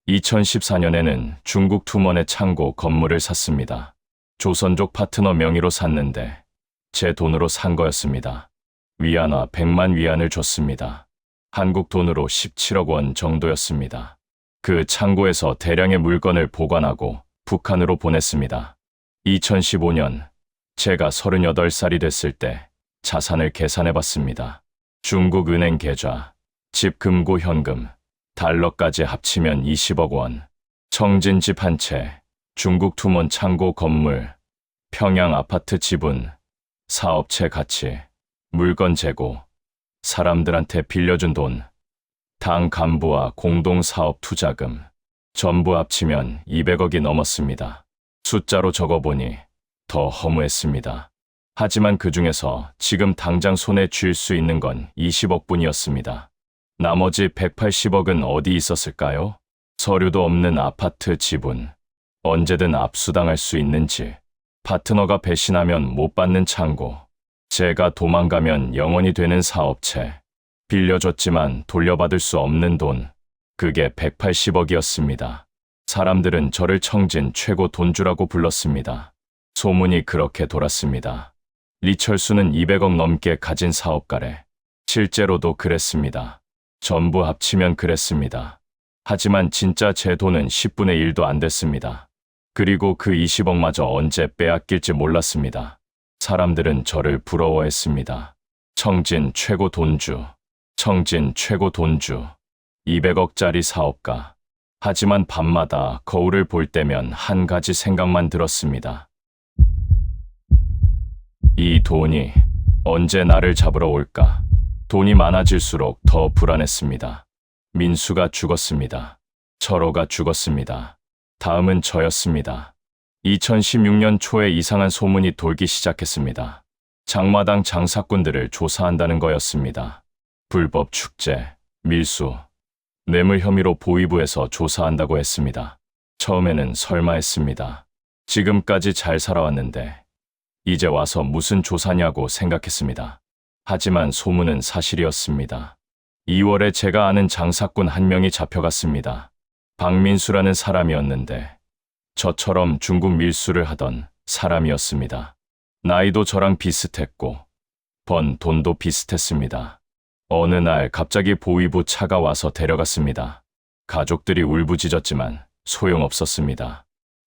2014년에는 중국 투먼의 창고 건물을 샀습니다. 조선족 파트너 명의로 샀는데 제 돈으로 산 거였습니다. 위안화 100만 위안을 줬습니다. 한국 돈으로 17억 원 정도였습니다. 그 창고에서 대량의 물건을 보관하고 북한으로 보냈습니다. 2015년 제가 38살이 됐을 때 자산을 계산해 봤습니다. 중국 은행 계좌, 집 금고 현금, 달러까지 합치면 20억 원, 청진 집 한 채, 중국 투몬 창고 건물, 평양 아파트 지분, 사업체 가치, 물건 재고, 사람들한테 빌려준 돈, 당 간부와 공동사업 투자금, 전부 합치면 200억이 넘었습니다. 숫자로 적어보니 더 허무했습니다. 하지만 그 중에서 지금 당장 손에 쥘 수 있는 건 20억 뿐이었습니다. 나머지 180억은 어디 있었을까요? 서류도 없는 아파트 지분, 언제든 압수당할 수 있는지, 파트너가 배신하면 못 받는 창고, 제가 도망가면 영원히 되는 사업체, 빌려줬지만 돌려받을 수 없는 돈, 그게 180억이었습니다. 사람들은 저를 청진 최고 돈주라고 불렀습니다. 소문이 그렇게 돌았습니다. 리철수는 200억 넘게 가진 사업가래. 실제로도 그랬습니다. 전부 합치면 그랬습니다. 하지만 진짜 제 돈은 10분의 1도 안 됐습니다. 그리고 그 20억마저 언제 빼앗길지 몰랐습니다. 사람들은 저를 부러워했습니다. 청진 최고 돈주, 청진 최고 돈주, 200억짜리 사업가. 하지만 밤마다 거울을 볼 때면 한 가지 생각만 들었습니다. 이 돈이 언제 나를 잡으러 올까? 돈이 많아질수록 더 불안했습니다. 민수가 죽었습니다. 철호가 죽었습니다. 다음은 저였습니다. 2016년 초에 이상한 소문이 돌기 시작했습니다. 장마당 장사꾼들을 조사한다는 거였습니다. 불법 축제, 밀수, 뇌물 혐의로 보위부에서 조사한다고 했습니다. 처음에는 설마 했습니다. 지금까지 잘 살아왔는데 이제 와서 무슨 조사냐고 생각했습니다. 하지만 소문은 사실이었습니다. 2월에 제가 아는 장사꾼 한 명이 잡혀갔습니다. 박민수라는 사람이었는데 저처럼 중국 밀수를 하던 사람이었습니다. 나이도 저랑 비슷했고 번 돈도 비슷했습니다. 어느 날 갑자기 보위부 차가 와서 데려갔습니다. 가족들이 울부짖었지만 소용없었습니다.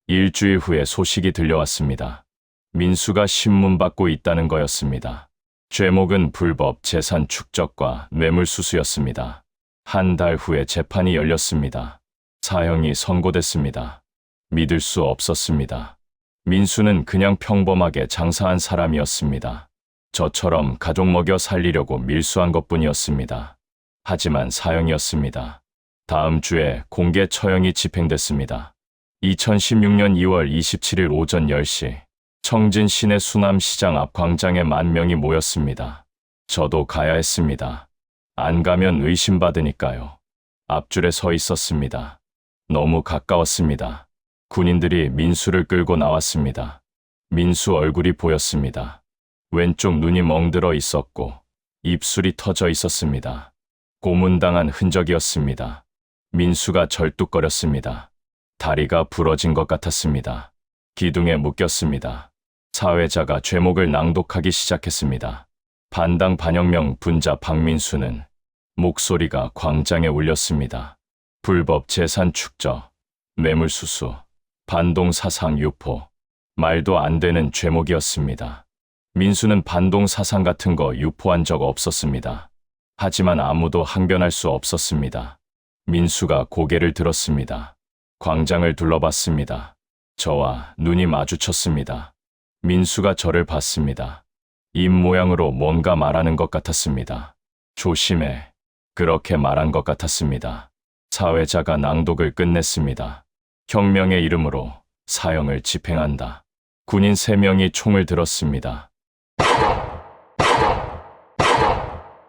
일주일 후에 소식이 들려왔습니다. 민수가 신문 받고 있다는 거였습니다. 죄목은 불법 재산 축적과 뇌물수수였습니다. 한 달 후에 재판이 열렸습니다. 사형이 선고됐습니다. 믿을 수 없었습니다. 민수는 그냥 평범하게 장사한 사람이었습니다. 저처럼 가족 먹여 살리려고 밀수한 것뿐이었습니다. 하지만 사형이었습니다. 다음 주에 공개 처형이 집행됐습니다. 2016년 2월 27일 오전 10시 청진 시내 수남시장 앞 광장에 10,000명이 모였습니다. 저도 가야 했습니다. 안 가면 의심받으니까요. 앞줄에 서 있었습니다. 너무 가까웠습니다. 군인들이 민수를 끌고 나왔습니다. 민수 얼굴이 보였습니다. 왼쪽 눈이 멍들어 있었고 입술이 터져 있었습니다. 고문당한 흔적이었습니다. 민수가 절뚝거렸습니다. 다리가 부러진 것 같았습니다. 기둥에 묶였습니다. 사회자가 죄목을 낭독하기 시작했습니다. 반당 반혁명 분자 박민수는 목소리가 광장에 울렸습니다. 불법 재산 축적, 뇌물수수, 반동사상 유포, 말도 안 되는 죄목이었습니다. 민수는 반동사상 같은 거 유포한 적 없었습니다. 하지만 아무도 항변할 수 없었습니다. 민수가 고개를 들었습니다. 광장을 둘러봤습니다. 저와 눈이 마주쳤습니다. 민수가 저를 봤습니다. 입 모양으로 뭔가 말하는 것 같았습니다. 조심해. 그렇게 말한 것 같았습니다. 사회자가 낭독을 끝냈습니다. 혁명의 이름으로 사형을 집행한다. 군인 3명이 총을 들었습니다.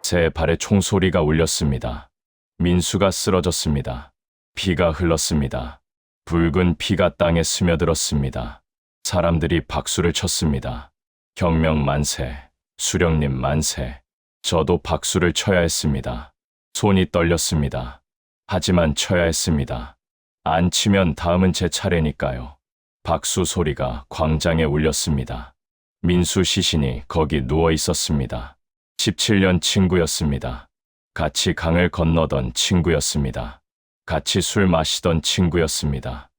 제 발에 총소리가 울렸습니다. 민수가 쓰러졌습니다. 피가 흘렀습니다. 붉은 피가 땅에 스며들었습니다. 사람들이 박수를 쳤습니다. 혁명 만세, 수령님 만세. 저도 박수를 쳐야 했습니다. 손이 떨렸습니다. 하지만 쳐야 했습니다. 안 치면 다음은 제 차례니까요. 박수 소리가 광장에 울렸습니다. 민수 시신이 거기 누워 있었습니다. 17년 친구였습니다. 같이 강을 건너던 친구였습니다. 같이 술 마시던 친구였습니다.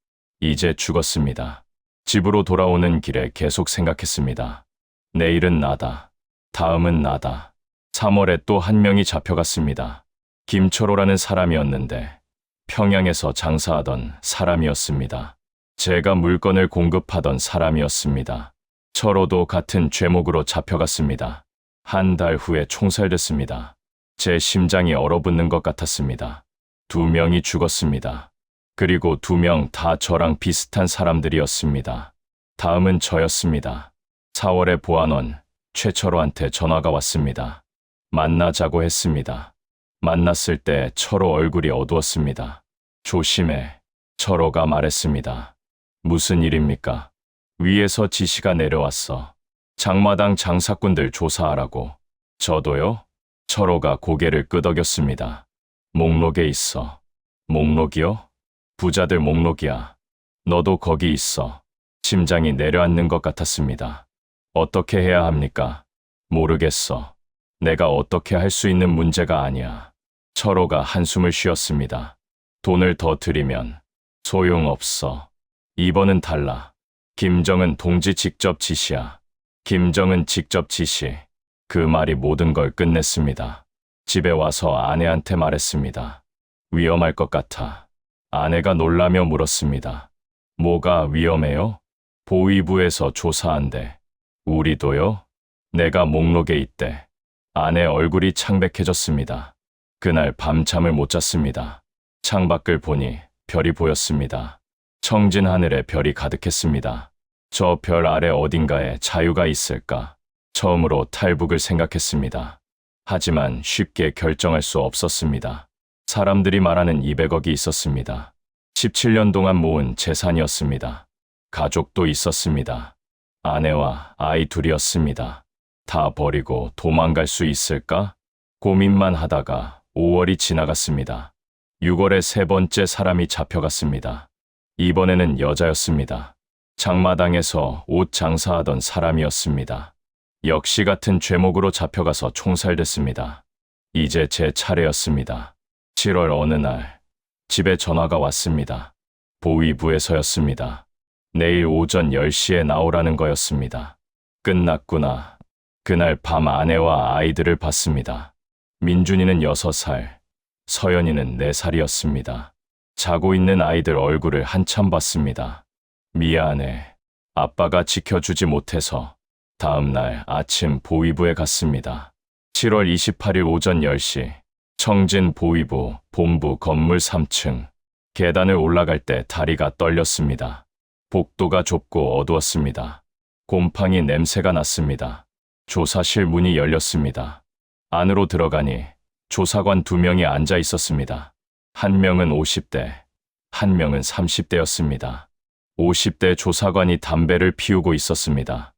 이제 죽었습니다. 집으로 돌아오는 길에 계속 생각했습니다. 내일은 나다. 다음은 나다. 3월에 또 한 명이 잡혀갔습니다. 김철호라는 사람이었는데 평양에서 장사하던 사람이었습니다. 제가 물건을 공급하던 사람이었습니다. 철호도 같은 죄목으로 잡혀갔습니다. 한 달 후에 총살됐습니다. 제 심장이 얼어붙는 것 같았습니다. 2명이 죽었습니다. 그리고 2명 다 저랑 비슷한 사람들이었습니다. 다음은 저였습니다. 4월에 보안원 최철호한테 전화가 왔습니다. 만나자고 했습니다. 만났을 때 철호 얼굴이 어두웠습니다. 조심해. 철호가 말했습니다. 무슨 일입니까? 위에서 지시가 내려왔어. 장마당 장사꾼들 조사하라고. 저도요? 철호가 고개를 끄덕였습니다. 목록에 있어. 목록이요? 부자들 목록이야. 너도 거기 있어. 심장이 내려앉는 것 같았습니다. 어떻게 해야 합니까? 모르겠어. 내가 어떻게 할 수 있는 문제가 아니야. 철호가 한숨을 쉬었습니다. 돈을 더 드리면 소용없어. 이번은 달라. 김정은 동지 직접 지시야. 김정은 직접 지시. 그 말이 모든 걸 끝냈습니다. 집에 와서 아내한테 말했습니다. 위험할 것 같아. 아내가 놀라며 물었습니다. 뭐가 위험해요? 보위부에서 조사한대. 우리도요? 내가 목록에 있대. 아내 얼굴이 창백해졌습니다. 그날 밤 잠을 못 잤습니다. 창밖을 보니 별이 보였습니다. 청진 하늘에 별이 가득했습니다. 저 별 아래 어딘가에 자유가 있을까? 처음으로 탈북을 생각했습니다. 하지만 쉽게 결정할 수 없었습니다. 사람들이 말하는 200억이 있었습니다. 17년 동안 모은 재산이었습니다. 가족도 있었습니다. 아내와 아이 둘이었습니다. 다 버리고 도망갈 수 있을까? 고민만 하다가 5월이 지나갔습니다. 6월에 세 번째 사람이 잡혀갔습니다. 이번에는 여자였습니다. 장마당에서 옷 장사하던 사람이었습니다. 역시 같은 죄목으로 잡혀가서 총살됐습니다. 이제 제 차례였습니다. 7월 어느 날 집에 전화가 왔습니다. 보위부에서였습니다. 내일 오전 10시에 나오라는 거였습니다. 끝났구나. 그날 밤 아내와 아이들을 봤습니다. 민준이는 6살, 서연이는 4살이었습니다. 자고 있는 아이들 얼굴을 한참 봤습니다. 미안해. 아빠가 지켜주지 못해서. 다음 날 아침 보위부에 갔습니다. 7월 28일 오전 10시 청진 보위부 본부 건물 3층. 계단을 올라갈 때 다리가 떨렸습니다. 복도가 좁고 어두웠습니다. 곰팡이 냄새가 났습니다. 조사실 문이 열렸습니다. 안으로 들어가니 조사관 2명이 앉아 있었습니다. 한 명은 50대, 한 명은 30대였습니다. 50대 조사관이 담배를 피우고 있었습니다.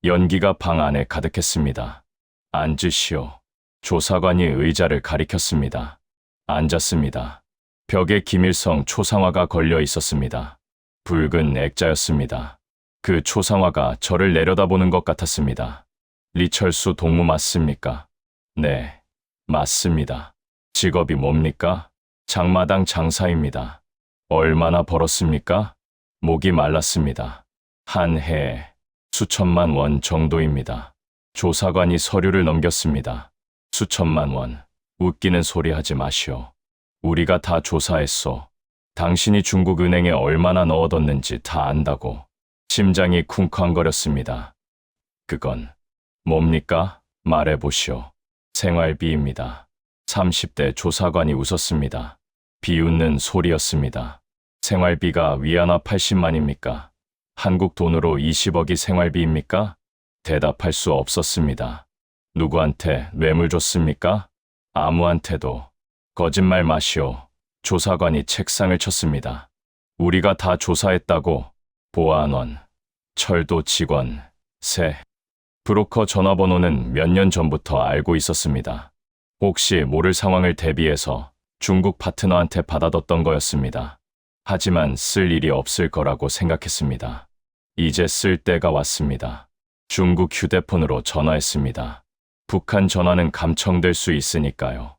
연기가 방 안에 가득했습니다. 앉으시오. 조사관이 의자를 가리켰습니다. 앉았습니다. 벽에 김일성 초상화가 걸려 있었습니다. 붉은 액자였습니다. 그 초상화가 저를 내려다보는 것 같았습니다. 리철수 동무 맞습니까? 네, 맞습니다. 직업이 뭡니까? 장마당 장사입니다. 얼마나 벌었습니까? 목이 말랐습니다. 한 해에 수천만 원 정도입니다. 조사관이 서류를 넘겼습니다. 수천만 원. 웃기는 소리 하지 마시오. 우리가 다 조사했소. 당신이 중국은행에 얼마나 넣어뒀는지 다 안다고. 심장이 쿵쾅거렸습니다. 그건 뭡니까? 말해보시오. 생활비입니다. 30대 조사관이 웃었습니다. 비웃는 소리였습니다. 생활비가 위안화 80만입니까? 한국 돈으로 20억이 생활비입니까? 대답할 수 없었습니다. 누구한테 뇌물 줬습니까? 아무한테도. 거짓말 마시오. 조사관이 책상을 쳤습니다. 우리가 다 조사했다고. 보안원, 철도 직원, 브로커 전화번호는 몇 년 전부터 알고 있었습니다. 혹시 모를 상황을 대비해서 중국 파트너한테 받아뒀던 거였습니다. 하지만 쓸 일이 없을 거라고 생각했습니다. 이제 쓸 때가 왔습니다. 중국 휴대폰으로 전화했습니다. 북한 전화는 감청될 수 있으니까요.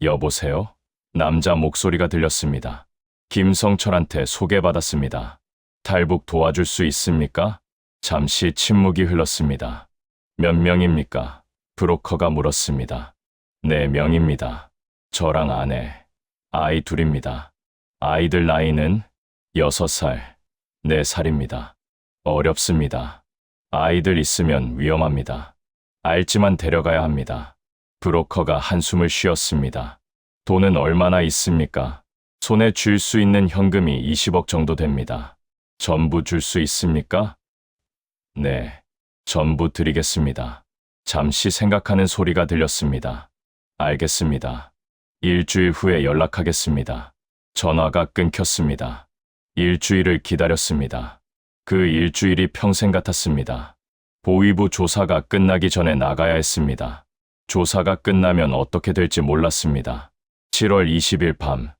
여보세요? 남자 목소리가 들렸습니다. 김성철한테 소개받았습니다. 탈북 도와줄 수 있습니까? 잠시 침묵이 흘렀습니다. 몇 명입니까? 브로커가 물었습니다. 4명입니다. 저랑 아내, 아이 둘입니다. 아이들 나이는 6살, 4살입니다. 어렵습니다. 아이들 있으면 위험합니다. 알지만 데려가야 합니다. 브로커가 한숨을 쉬었습니다. 돈은 얼마나 있습니까? 손에 쥘 수 있는 현금이 20억 정도 됩니다. 전부 줄 수 있습니까? 네, 전부 드리겠습니다. 잠시 생각하는 소리가 들렸습니다. 알겠습니다. 일주일 후에 연락하겠습니다. 전화가 끊겼습니다. 일주일을 기다렸습니다. 그 일주일이 평생 같았습니다. 보위부 조사가 끝나기 전에 나가야 했습니다. 조사가 끝나면 어떻게 될지 몰랐습니다. 7월 20일 밤,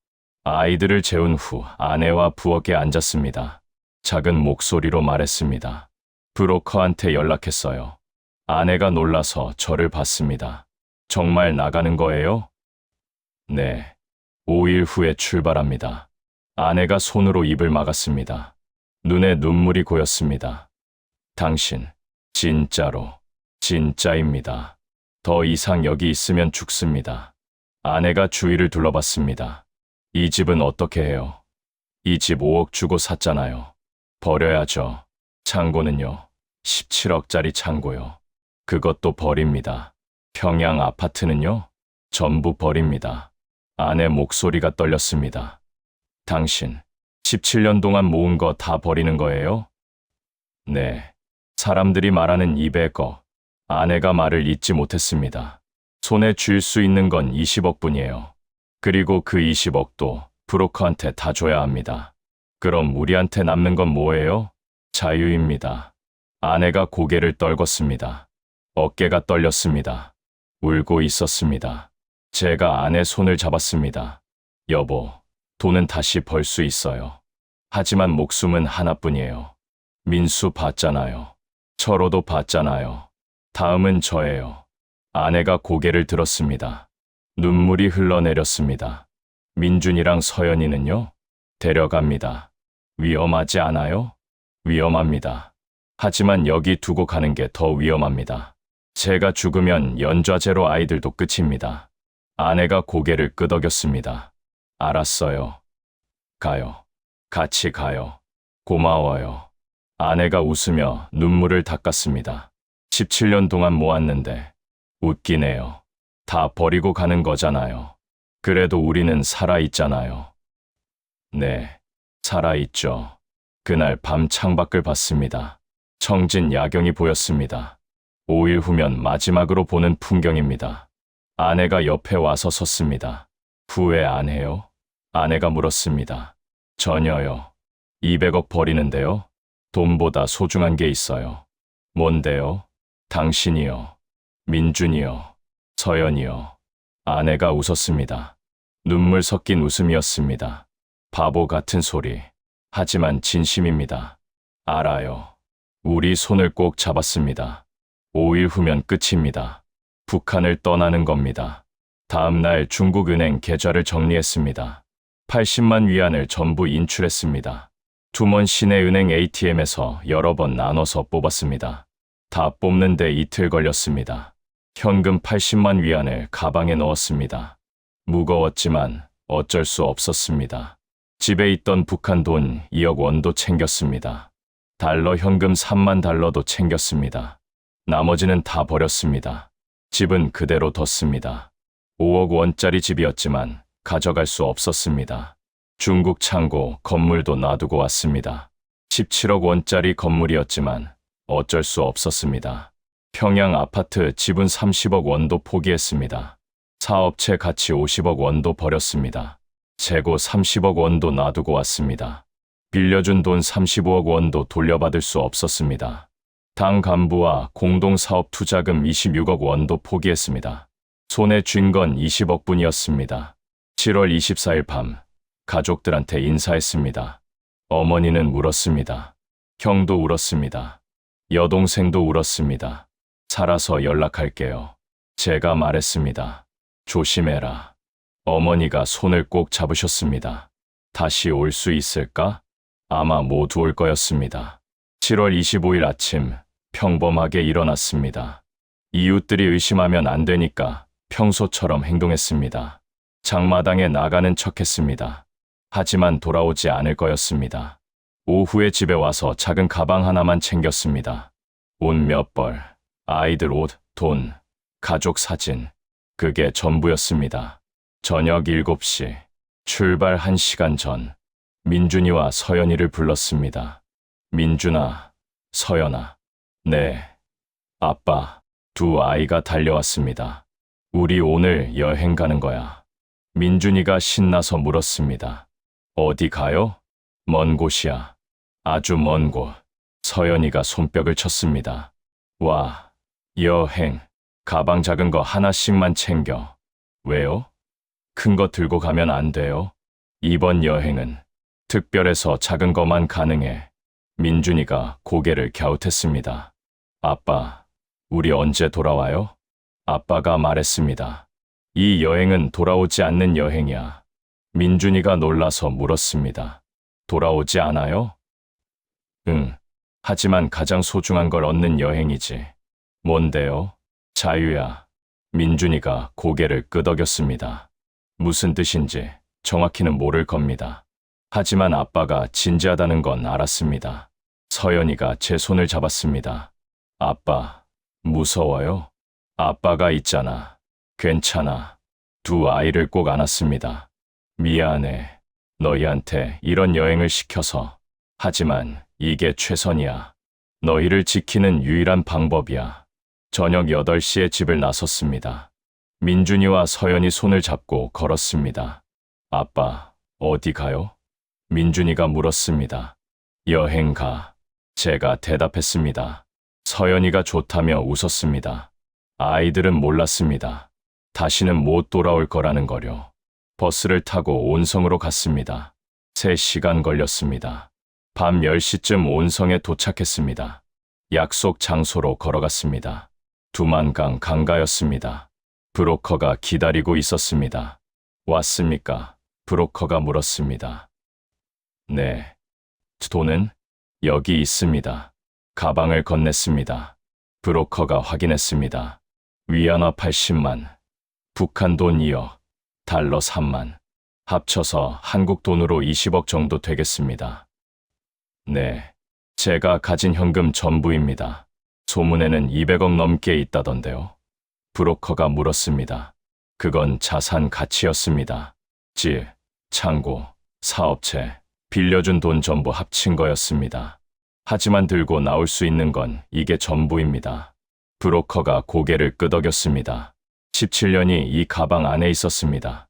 아이들을 재운 후 아내와 부엌에 앉았습니다. 작은 목소리로 말했습니다. 브로커한테 연락했어요. 아내가 놀라서 저를 봤습니다. 정말 나가는 거예요? 네. 5일 후에 출발합니다. 아내가 손으로 입을 막았습니다. 눈에 눈물이 고였습니다. 당신, 진짜입니다. 더 이상 여기 있으면 죽습니다. 아내가 주위를 둘러봤습니다. 이 집은 어떻게 해요? 이 집 5억 주고 샀잖아요. 버려야죠. 창고는요? 17억짜리 창고요. 그것도 버립니다. 평양 아파트는요? 전부 버립니다. 아내 목소리가 떨렸습니다. 당신, 17년 동안 모은 거 다 버리는 거예요? 네. 사람들이 말하는 200억. 아내가 말을 잇지 못했습니다. 손에 쥘 수 있는 건 20억 뿐이에요. 그리고 그 20억도 브로커한테 다 줘야 합니다. 그럼 우리한테 남는 건 뭐예요? 자유입니다. 아내가 고개를 떨궜습니다. 어깨가 떨렸습니다. 울고 있었습니다. 제가 아내 손을 잡았습니다. 여보, 돈은 다시 벌 수 있어요. 하지만 목숨은 하나뿐이에요. 민수 봤잖아요. 철호도 봤잖아요. 다음은 저예요. 아내가 고개를 들었습니다. 눈물이 흘러내렸습니다. 민준이랑 서연이는요? 데려갑니다. 위험하지 않아요? 위험합니다. 하지만 여기 두고 가는 게 더 위험합니다. 제가 죽으면 연좌제로 아이들도 끝입니다. 아내가 고개를 끄덕였습니다. 알았어요. 가요. 같이 가요. 고마워요. 아내가 웃으며 눈물을 닦았습니다. 17년 동안 모았는데 웃기네요. 다 버리고 가는 거잖아요. 그래도 우리는 살아있잖아요. 네, 살아있죠. 그날 밤 창밖을 봤습니다. 청진 야경이 보였습니다. 5일 후면 마지막으로 보는 풍경입니다. 아내가 옆에 와서 섰습니다. 후회 안 해요? 아내가 물었습니다. 전혀요. 200억 버리는데요. 돈보다 소중한 게 있어요. 뭔데요? 당신이요. 민준이요. 서연이요. 아내가 웃었습니다. 눈물 섞인 웃음이었습니다. 바보 같은 소리. 하지만 진심입니다. 알아요. 우리 손을 꼭 잡았습니다. 5일 후면 끝입니다. 북한을 떠나는 겁니다. 다음 날 중국은행 계좌를 정리했습니다. 80만 위안을 전부 인출했습니다. 투먼 시내은행 ATM에서 여러 번 나눠서 뽑았습니다. 다 뽑는데 이틀 걸렸습니다. 현금 80만 위안을 가방에 넣었습니다. 무거웠지만 어쩔 수 없었습니다. 집에 있던 북한 돈 2억 원도 챙겼습니다. 달러 현금 3만 달러도 챙겼습니다. 나머지는 다 버렸습니다. 집은 그대로 뒀습니다. 5억 원짜리 집이었지만 가져갈 수 없었습니다. 중국 창고 건물도 놔두고 왔습니다. 17억 원짜리 건물이었지만 어쩔 수 없었습니다. 평양 아파트 지분 30억 원도 포기했습니다. 사업체 가치 50억 원도 버렸습니다. 재고 30억 원도 놔두고 왔습니다. 빌려준 돈 35억 원도 돌려받을 수 없었습니다. 당 간부와 공동사업 투자금 26억 원도 포기했습니다. 손에 쥔 건 20억 뿐이었습니다. 7월 24일 밤 가족들한테 인사했습니다. 어머니는 울었습니다. 형도 울었습니다. 여동생도 울었습니다. 살아서 연락할게요. 제가 말했습니다. 조심해라. 어머니가 손을 꼭 잡으셨습니다. 다시 올 수 있을까? 아마 못 올 거였습니다. 7월 25일 아침 평범하게 일어났습니다. 이웃들이 의심하면 안 되니까 평소처럼 행동했습니다. 장마당에 나가는 척했습니다. 하지만 돌아오지 않을 거였습니다. 오후에 집에 와서 작은 가방 하나만 챙겼습니다. 옷 몇 벌, 아이들 옷, 돈, 가족 사진. 그게 전부였습니다. 저녁 7시, 출발 1시간 전, 민준이와 서연이를 불렀습니다. 민준아, 서연아. 네, 아빠. 두 아이가 달려왔습니다. 우리 오늘 여행 가는 거야. 민준이가 신나서 물었습니다. 어디 가요? 먼 곳이야. 아주 먼 곳. 서연이가 손뼉을 쳤습니다. 와, 여행. 가방 작은 거 하나씩만 챙겨. 왜요? 큰 거 들고 가면 안 돼요? 이번 여행은 특별해서 작은 거만 가능해. 민준이가 고개를 갸웃했습니다. 아빠, 우리 언제 돌아와요? 아빠가 말했습니다. 이 여행은 돌아오지 않는 여행이야. 민준이가 놀라서 물었습니다. 돌아오지 않아요? 응. 하지만 가장 소중한 걸 얻는 여행이지. 뭔데요? 자유야. 민준이가 고개를 끄덕였습니다. 무슨 뜻인지 정확히는 모를 겁니다. 하지만 아빠가 진지하다는 건 알았습니다. 서연이가 제 손을 잡았습니다. 아빠, 무서워요? 아빠가 있잖아. 괜찮아. 두 아이를 꼭 안았습니다. 미안해. 너희한테 이런 여행을 시켜서. 하지만 이게 최선이야. 너희를 지키는 유일한 방법이야. 저녁 8시에 집을 나섰습니다. 민준이와 서연이 손을 잡고 걸었습니다. 아빠, 어디 가요? 민준이가 물었습니다. 여행 가. 제가 대답했습니다. 서연이가 좋다며 웃었습니다. 아이들은 몰랐습니다. 다시는 못 돌아올 거라는 거요. 버스를 타고 온성으로 갔습니다. 3시간 걸렸습니다. 밤 10시쯤 온성에 도착했습니다. 약속 장소로 걸어갔습니다. 두만강 강가였습니다. 브로커가 기다리고 있었습니다. 왔습니까? 브로커가 물었습니다. 네. 돈은? 여기 있습니다. 가방을 건넸습니다. 브로커가 확인했습니다. 위안화 80만, 북한 돈 2억, 달러 3만, 합쳐서 한국 돈으로 20억 정도 되겠습니다. 네, 제가 가진 현금 전부입니다. 소문에는 200억 넘게 있다던데요. 브로커가 물었습니다. 그건 자산 가치였습니다. 집, 창고, 사업체, 빌려준 돈 전부 합친 거였습니다. 하지만 들고 나올 수 있는 건 이게 전부입니다. 브로커가 고개를 끄덕였습니다. 17년이 이 가방 안에 있었습니다.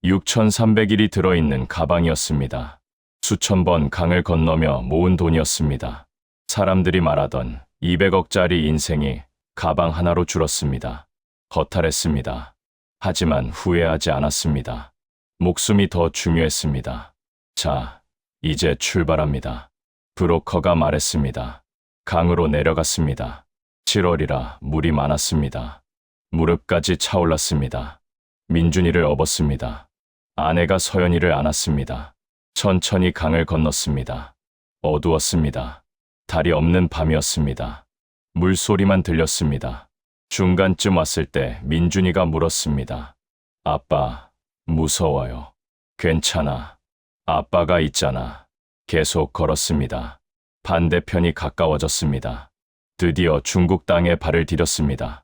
6,300일이 들어있는 가방이었습니다. 수천 번 강을 건너며 모은 돈이었습니다. 사람들이 말하던 200억짜리 인생이 가방 하나로 줄었습니다. 허탈했습니다. 하지만 후회하지 않았습니다. 목숨이 더 중요했습니다. 자, 이제 출발합니다. 브로커가 말했습니다. 강으로 내려갔습니다. 7월이라 물이 많았습니다. 무릎까지 차올랐습니다. 민준이를 업었습니다. 아내가 서연이를 안았습니다. 천천히 강을 건넜습니다. 어두웠습니다. 달이 없는 밤이었습니다. 물소리만 들렸습니다. 중간쯤 왔을 때 민준이가 물었습니다. 아빠, 무서워요. 괜찮아. 아빠가 있잖아. 계속 걸었습니다. 반대편이 가까워졌습니다. 드디어 중국 땅에 발을 디뎠습니다.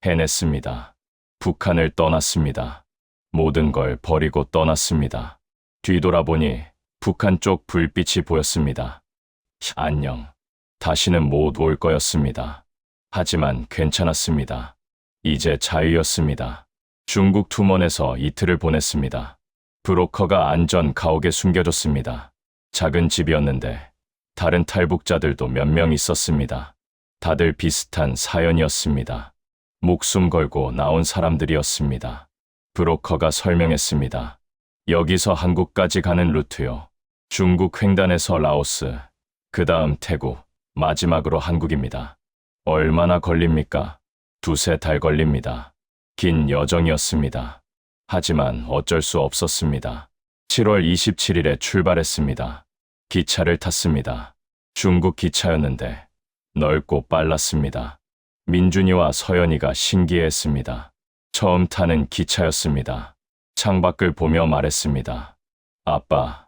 해냈습니다. 북한을 떠났습니다. 모든 걸 버리고 떠났습니다. 뒤돌아보니 북한 쪽 불빛이 보였습니다. 안녕. 다시는 못 올 거였습니다. 하지만 괜찮았습니다. 이제 자유였습니다. 중국 투먼에서 이틀을 보냈습니다. 브로커가 안전 가옥에 숨겨줬습니다. 작은 집이었는데 다른 탈북자들도 몇 명 있었습니다. 다들 비슷한 사연이었습니다. 목숨 걸고 나온 사람들이었습니다. 브로커가 설명했습니다. 여기서 한국까지 가는 루트요. 중국 횡단에서 라오스, 그 다음 태국, 마지막으로 한국입니다. 얼마나 걸립니까? 2~3달 걸립니다. 긴 여정이었습니다. 하지만 어쩔 수 없었습니다. 7월 27일에 출발했습니다. 기차를 탔습니다. 중국 기차였는데 넓고 빨랐습니다. 민준이와 서연이가 신기해했습니다. 처음 타는 기차였습니다. 창밖을 보며 말했습니다. 아빠,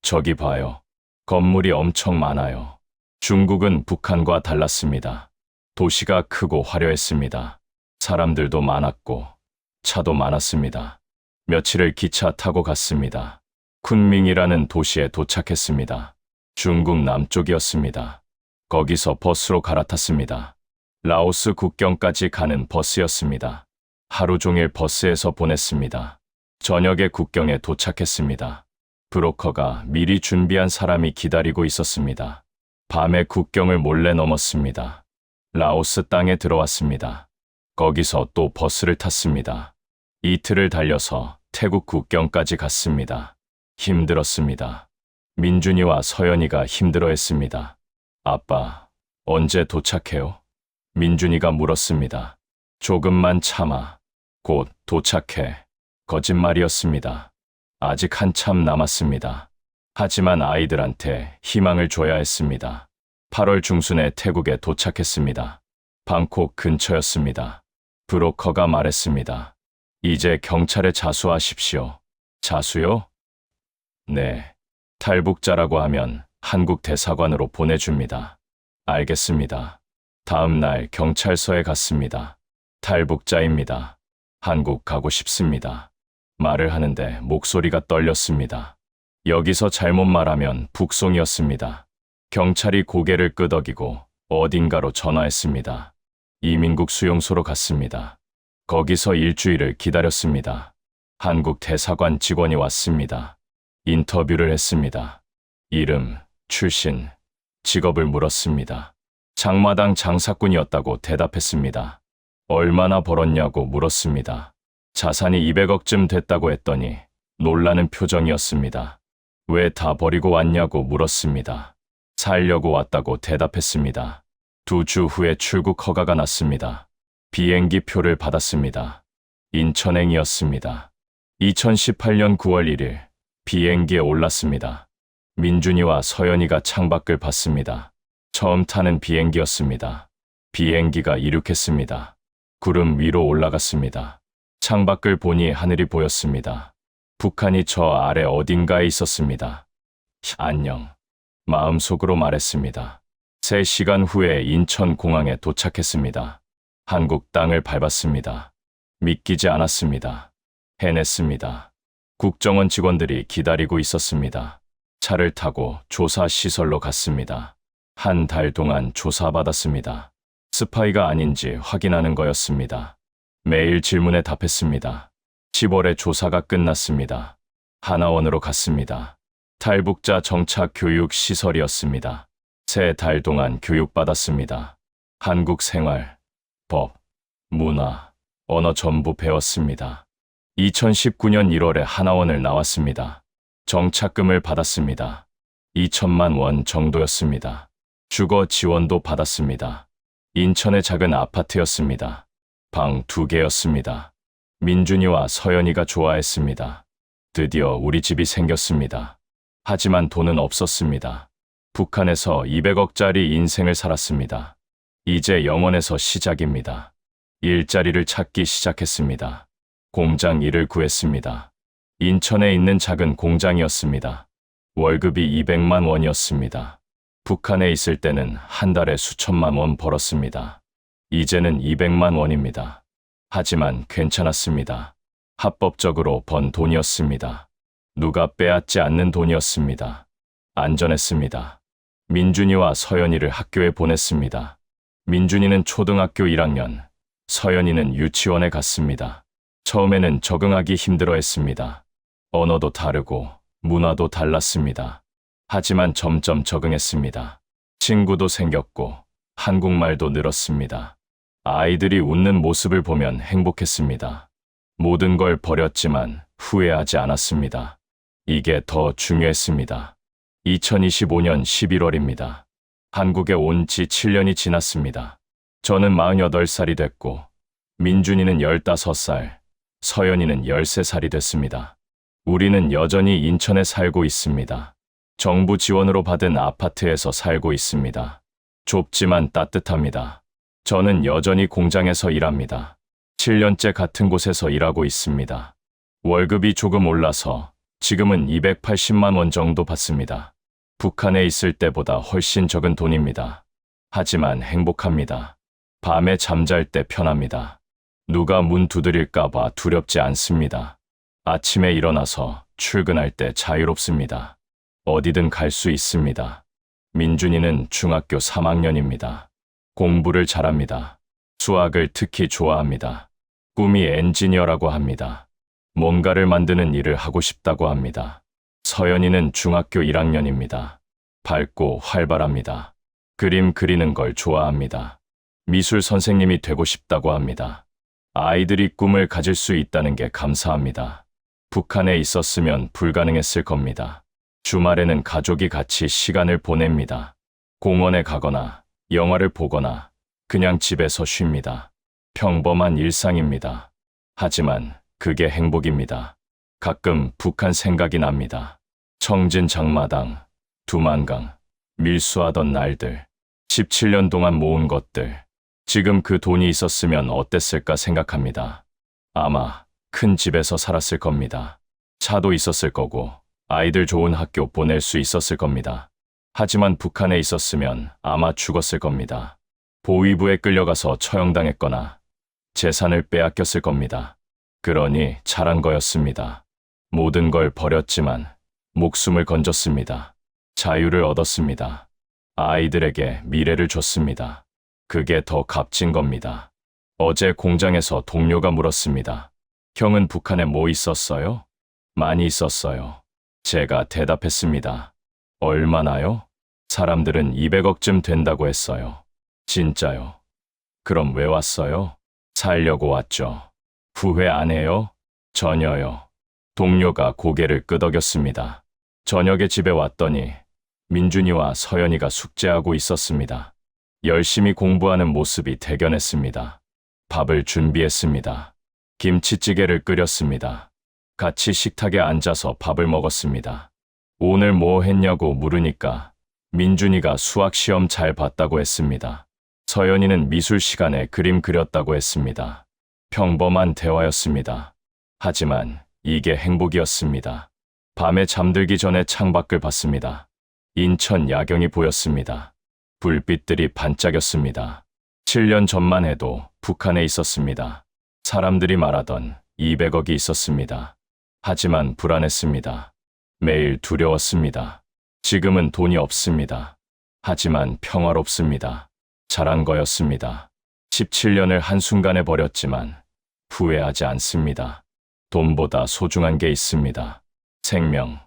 저기 봐요. 건물이 엄청 많아요. 중국은 북한과 달랐습니다. 도시가 크고 화려했습니다. 사람들도 많았고 차도 많았습니다. 며칠을 기차 타고 갔습니다. 쿤밍이라는 도시에 도착했습니다. 중국 남쪽이었습니다. 거기서 버스로 갈아탔습니다. 라오스 국경까지 가는 버스였습니다. 하루 종일 버스에서 보냈습니다. 저녁에 국경에 도착했습니다. 브로커가 미리 준비한 사람이 기다리고 있었습니다. 밤에 국경을 몰래 넘었습니다. 라오스 땅에 들어왔습니다. 거기서 또 버스를 탔습니다. 이틀을 달려서 태국 국경까지 갔습니다. 힘들었습니다. 민준이와 서연이가 힘들어했습니다. 아빠, 언제 도착해요? 민준이가 물었습니다. 조금만 참아. 곧 도착해. 거짓말이었습니다. 아직 한참 남았습니다. 하지만 아이들한테 희망을 줘야 했습니다. 8월 중순에 태국에 도착했습니다. 방콕 근처였습니다. 브로커가 말했습니다. 이제 경찰에 자수하십시오. 자수요? 네. 탈북자라고 하면 한국 대사관으로 보내줍니다. 알겠습니다. 다음 날 경찰서에 갔습니다. 탈북자입니다. 한국 가고 싶습니다. 말을 하는데 목소리가 떨렸습니다. 여기서 잘못 말하면 북송이었습니다. 경찰이 고개를 끄덕이고 어딘가로 전화했습니다. 이민국 수용소로 갔습니다. 거기서 일주일을 기다렸습니다. 한국 대사관 직원이 왔습니다. 인터뷰를 했습니다. 이름, 출신, 직업을 물었습니다. 장마당 장사꾼이었다고 대답했습니다. 얼마나 벌었냐고 물었습니다. 자산이 200억쯤 됐다고 했더니 놀라는 표정이었습니다. 왜 다 버리고 왔냐고 물었습니다. 살려고 왔다고 대답했습니다. 2주 후에 출국 허가가 났습니다. 비행기 표를 받았습니다. 인천행이었습니다. 2018년 9월 1일 비행기에 올랐습니다. 민준이와 서연이가 창밖을 봤습니다. 처음 타는 비행기였습니다. 비행기가 이륙했습니다. 구름 위로 올라갔습니다. 창밖을 보니 하늘이 보였습니다. 북한이 저 아래 어딘가에 있었습니다. 안녕. 마음속으로 말했습니다. 3시간 후에 인천공항에 도착했습니다. 한국 땅을 밟았습니다. 믿기지 않았습니다. 해냈습니다. 국정원 직원들이 기다리고 있었습니다. 차를 타고 조사시설로 갔습니다. 한 달 동안 조사받았습니다. 스파이가 아닌지 확인하는 거였습니다. 매일 질문에 답했습니다. 10월에 조사가 끝났습니다. 하나원으로 갔습니다. 탈북자 정착 교육 시설이었습니다. 3달 동안 교육받았습니다. 한국 생활, 법, 문화, 언어 전부 배웠습니다. 2019년 1월에 하나원을 나왔습니다. 정착금을 받았습니다. 2천만 원 정도였습니다. 주거 지원도 받았습니다. 인천의 작은 아파트였습니다. 방 2개였습니다. 민준이와 서연이가 좋아했습니다. 드디어 우리 집이 생겼습니다. 하지만 돈은 없었습니다. 북한에서 200억짜리 인생을 살았습니다. 이제 영원에서 시작입니다. 일자리를 찾기 시작했습니다. 공장 일을 구했습니다. 인천에 있는 작은 공장이었습니다. 월급이 200만 원이었습니다. 북한에 있을 때는 한 달에 수천만 원 벌었습니다. 이제는 200만 원입니다. 하지만 괜찮았습니다. 합법적으로 번 돈이었습니다. 누가 빼앗지 않는 돈이었습니다. 안전했습니다. 민준이와 서연이를 학교에 보냈습니다. 민준이는 초등학교 1학년, 서연이는 유치원에 갔습니다. 처음에는 적응하기 힘들어했습니다. 언어도 다르고 문화도 달랐습니다. 하지만 점점 적응했습니다. 친구도 생겼고 한국말도 늘었습니다. 아이들이 웃는 모습을 보면 행복했습니다. 모든 걸 버렸지만 후회하지 않았습니다. 이게 더 중요했습니다. 2025년 11월입니다. 한국에 온 지 7년이 지났습니다. 저는 48살이 됐고 민준이는 15살, 서연이는 13살이 됐습니다. 우리는 여전히 인천에 살고 있습니다. 정부 지원으로 받은 아파트에서 살고 있습니다. 좁지만 따뜻합니다. 저는 여전히 공장에서 일합니다. 7년째 같은 곳에서 일하고 있습니다. 월급이 조금 올라서 지금은 280만 원 정도 받습니다. 북한에 있을 때보다 훨씬 적은 돈입니다. 하지만 행복합니다. 밤에 잠잘 때 편합니다. 누가 문 두드릴까봐 두렵지 않습니다. 아침에 일어나서 출근할 때 자유롭습니다. 어디든 갈 수 있습니다. 민준이는 중학교 3학년입니다. 공부를 잘합니다. 수학을 특히 좋아합니다. 꿈이 엔지니어라고 합니다. 뭔가를 만드는 일을 하고 싶다고 합니다. 서연이는 중학교 1학년입니다. 밝고 활발합니다. 그림 그리는 걸 좋아합니다. 미술 선생님이 되고 싶다고 합니다. 아이들이 꿈을 가질 수 있다는 게 감사합니다. 북한에 있었으면 불가능했을 겁니다. 주말에는 가족이 같이 시간을 보냅니다. 공원에 가거나 영화를 보거나 그냥 집에서 쉽니다. 평범한 일상입니다. 하지만 그게 행복입니다. 가끔 북한 생각이 납니다. 청진 장마당, 두만강, 밀수하던 날들, 17년 동안 모은 것들, 지금 그 돈이 있었으면 어땠을까 생각합니다. 아마 큰 집에서 살았을 겁니다. 차도 있었을 거고 아이들 좋은 학교 보낼 수 있었을 겁니다. 하지만 북한에 있었으면 아마 죽었을 겁니다. 보위부에 끌려가서 처형당했거나 재산을 빼앗겼을 겁니다. 그러니 잘한 거였습니다. 모든 걸 버렸지만 목숨을 건졌습니다. 자유를 얻었습니다. 아이들에게 미래를 줬습니다. 그게 더 값진 겁니다. 어제 공장에서 동료가 물었습니다. 형은 북한에 뭐 있었어요? 많이 있었어요. 제가 대답했습니다. 얼마나요? 사람들은 200억쯤 된다고 했어요. 진짜요? 그럼 왜 왔어요? 살려고 왔죠. 후회 안 해요? 전혀요. 동료가 고개를 끄덕였습니다. 저녁에 집에 왔더니 민준이와 서연이가 숙제하고 있었습니다. 열심히 공부하는 모습이 대견했습니다. 밥을 준비했습니다. 김치찌개를 끓였습니다. 같이 식탁에 앉아서 밥을 먹었습니다. 오늘 뭐 했냐고 물으니까 민준이가 수학 시험 잘 봤다고 했습니다. 서연이는 미술 시간에 그림 그렸다고 했습니다. 평범한 대화였습니다. 하지만 이게 행복이었습니다. 밤에 잠들기 전에 창밖을 봤습니다. 인천 야경이 보였습니다. 불빛들이 반짝였습니다. 7년 전만 해도 북한에 있었습니다. 사람들이 말하던 200억이 있었습니다. 하지만 불안했습니다. 매일 두려웠습니다. 지금은 돈이 없습니다. 하지만 평화롭습니다. 잘한 거였습니다. 17년을 한순간에 버렸지만 후회하지 않습니다. 돈보다 소중한 게 있습니다. 생명,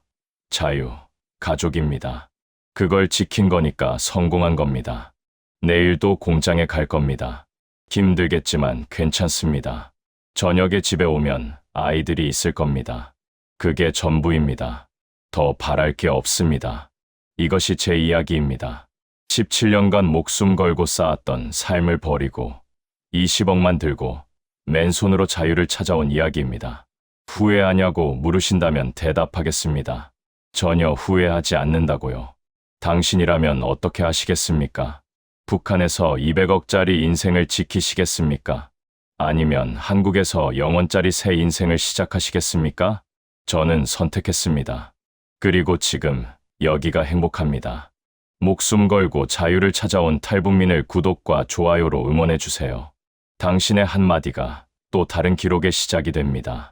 자유, 가족입니다. 그걸 지킨 거니까 성공한 겁니다. 내일도 공장에 갈 겁니다. 힘들겠지만 괜찮습니다. 저녁에 집에 오면 아이들이 있을 겁니다. 그게 전부입니다. 더 바랄 게 없습니다. 이것이 제 이야기입니다. 17년간 목숨 걸고 쌓았던 삶을 버리고 20억만 들고 맨손으로 자유를 찾아온 이야기입니다. 후회하냐고 물으신다면 대답하겠습니다. 전혀 후회하지 않는다고요. 당신이라면 어떻게 하시겠습니까? 북한에서 200억짜리 인생을 지키시겠습니까? 아니면 한국에서 영원짜리 새 인생을 시작하시겠습니까? 저는 선택했습니다. 그리고 지금 여기가 행복합니다. 목숨 걸고 자유를 찾아온 탈북민을 구독과 좋아요로 응원해주세요. 당신의 한마디가 또 다른 기록의 시작이 됩니다.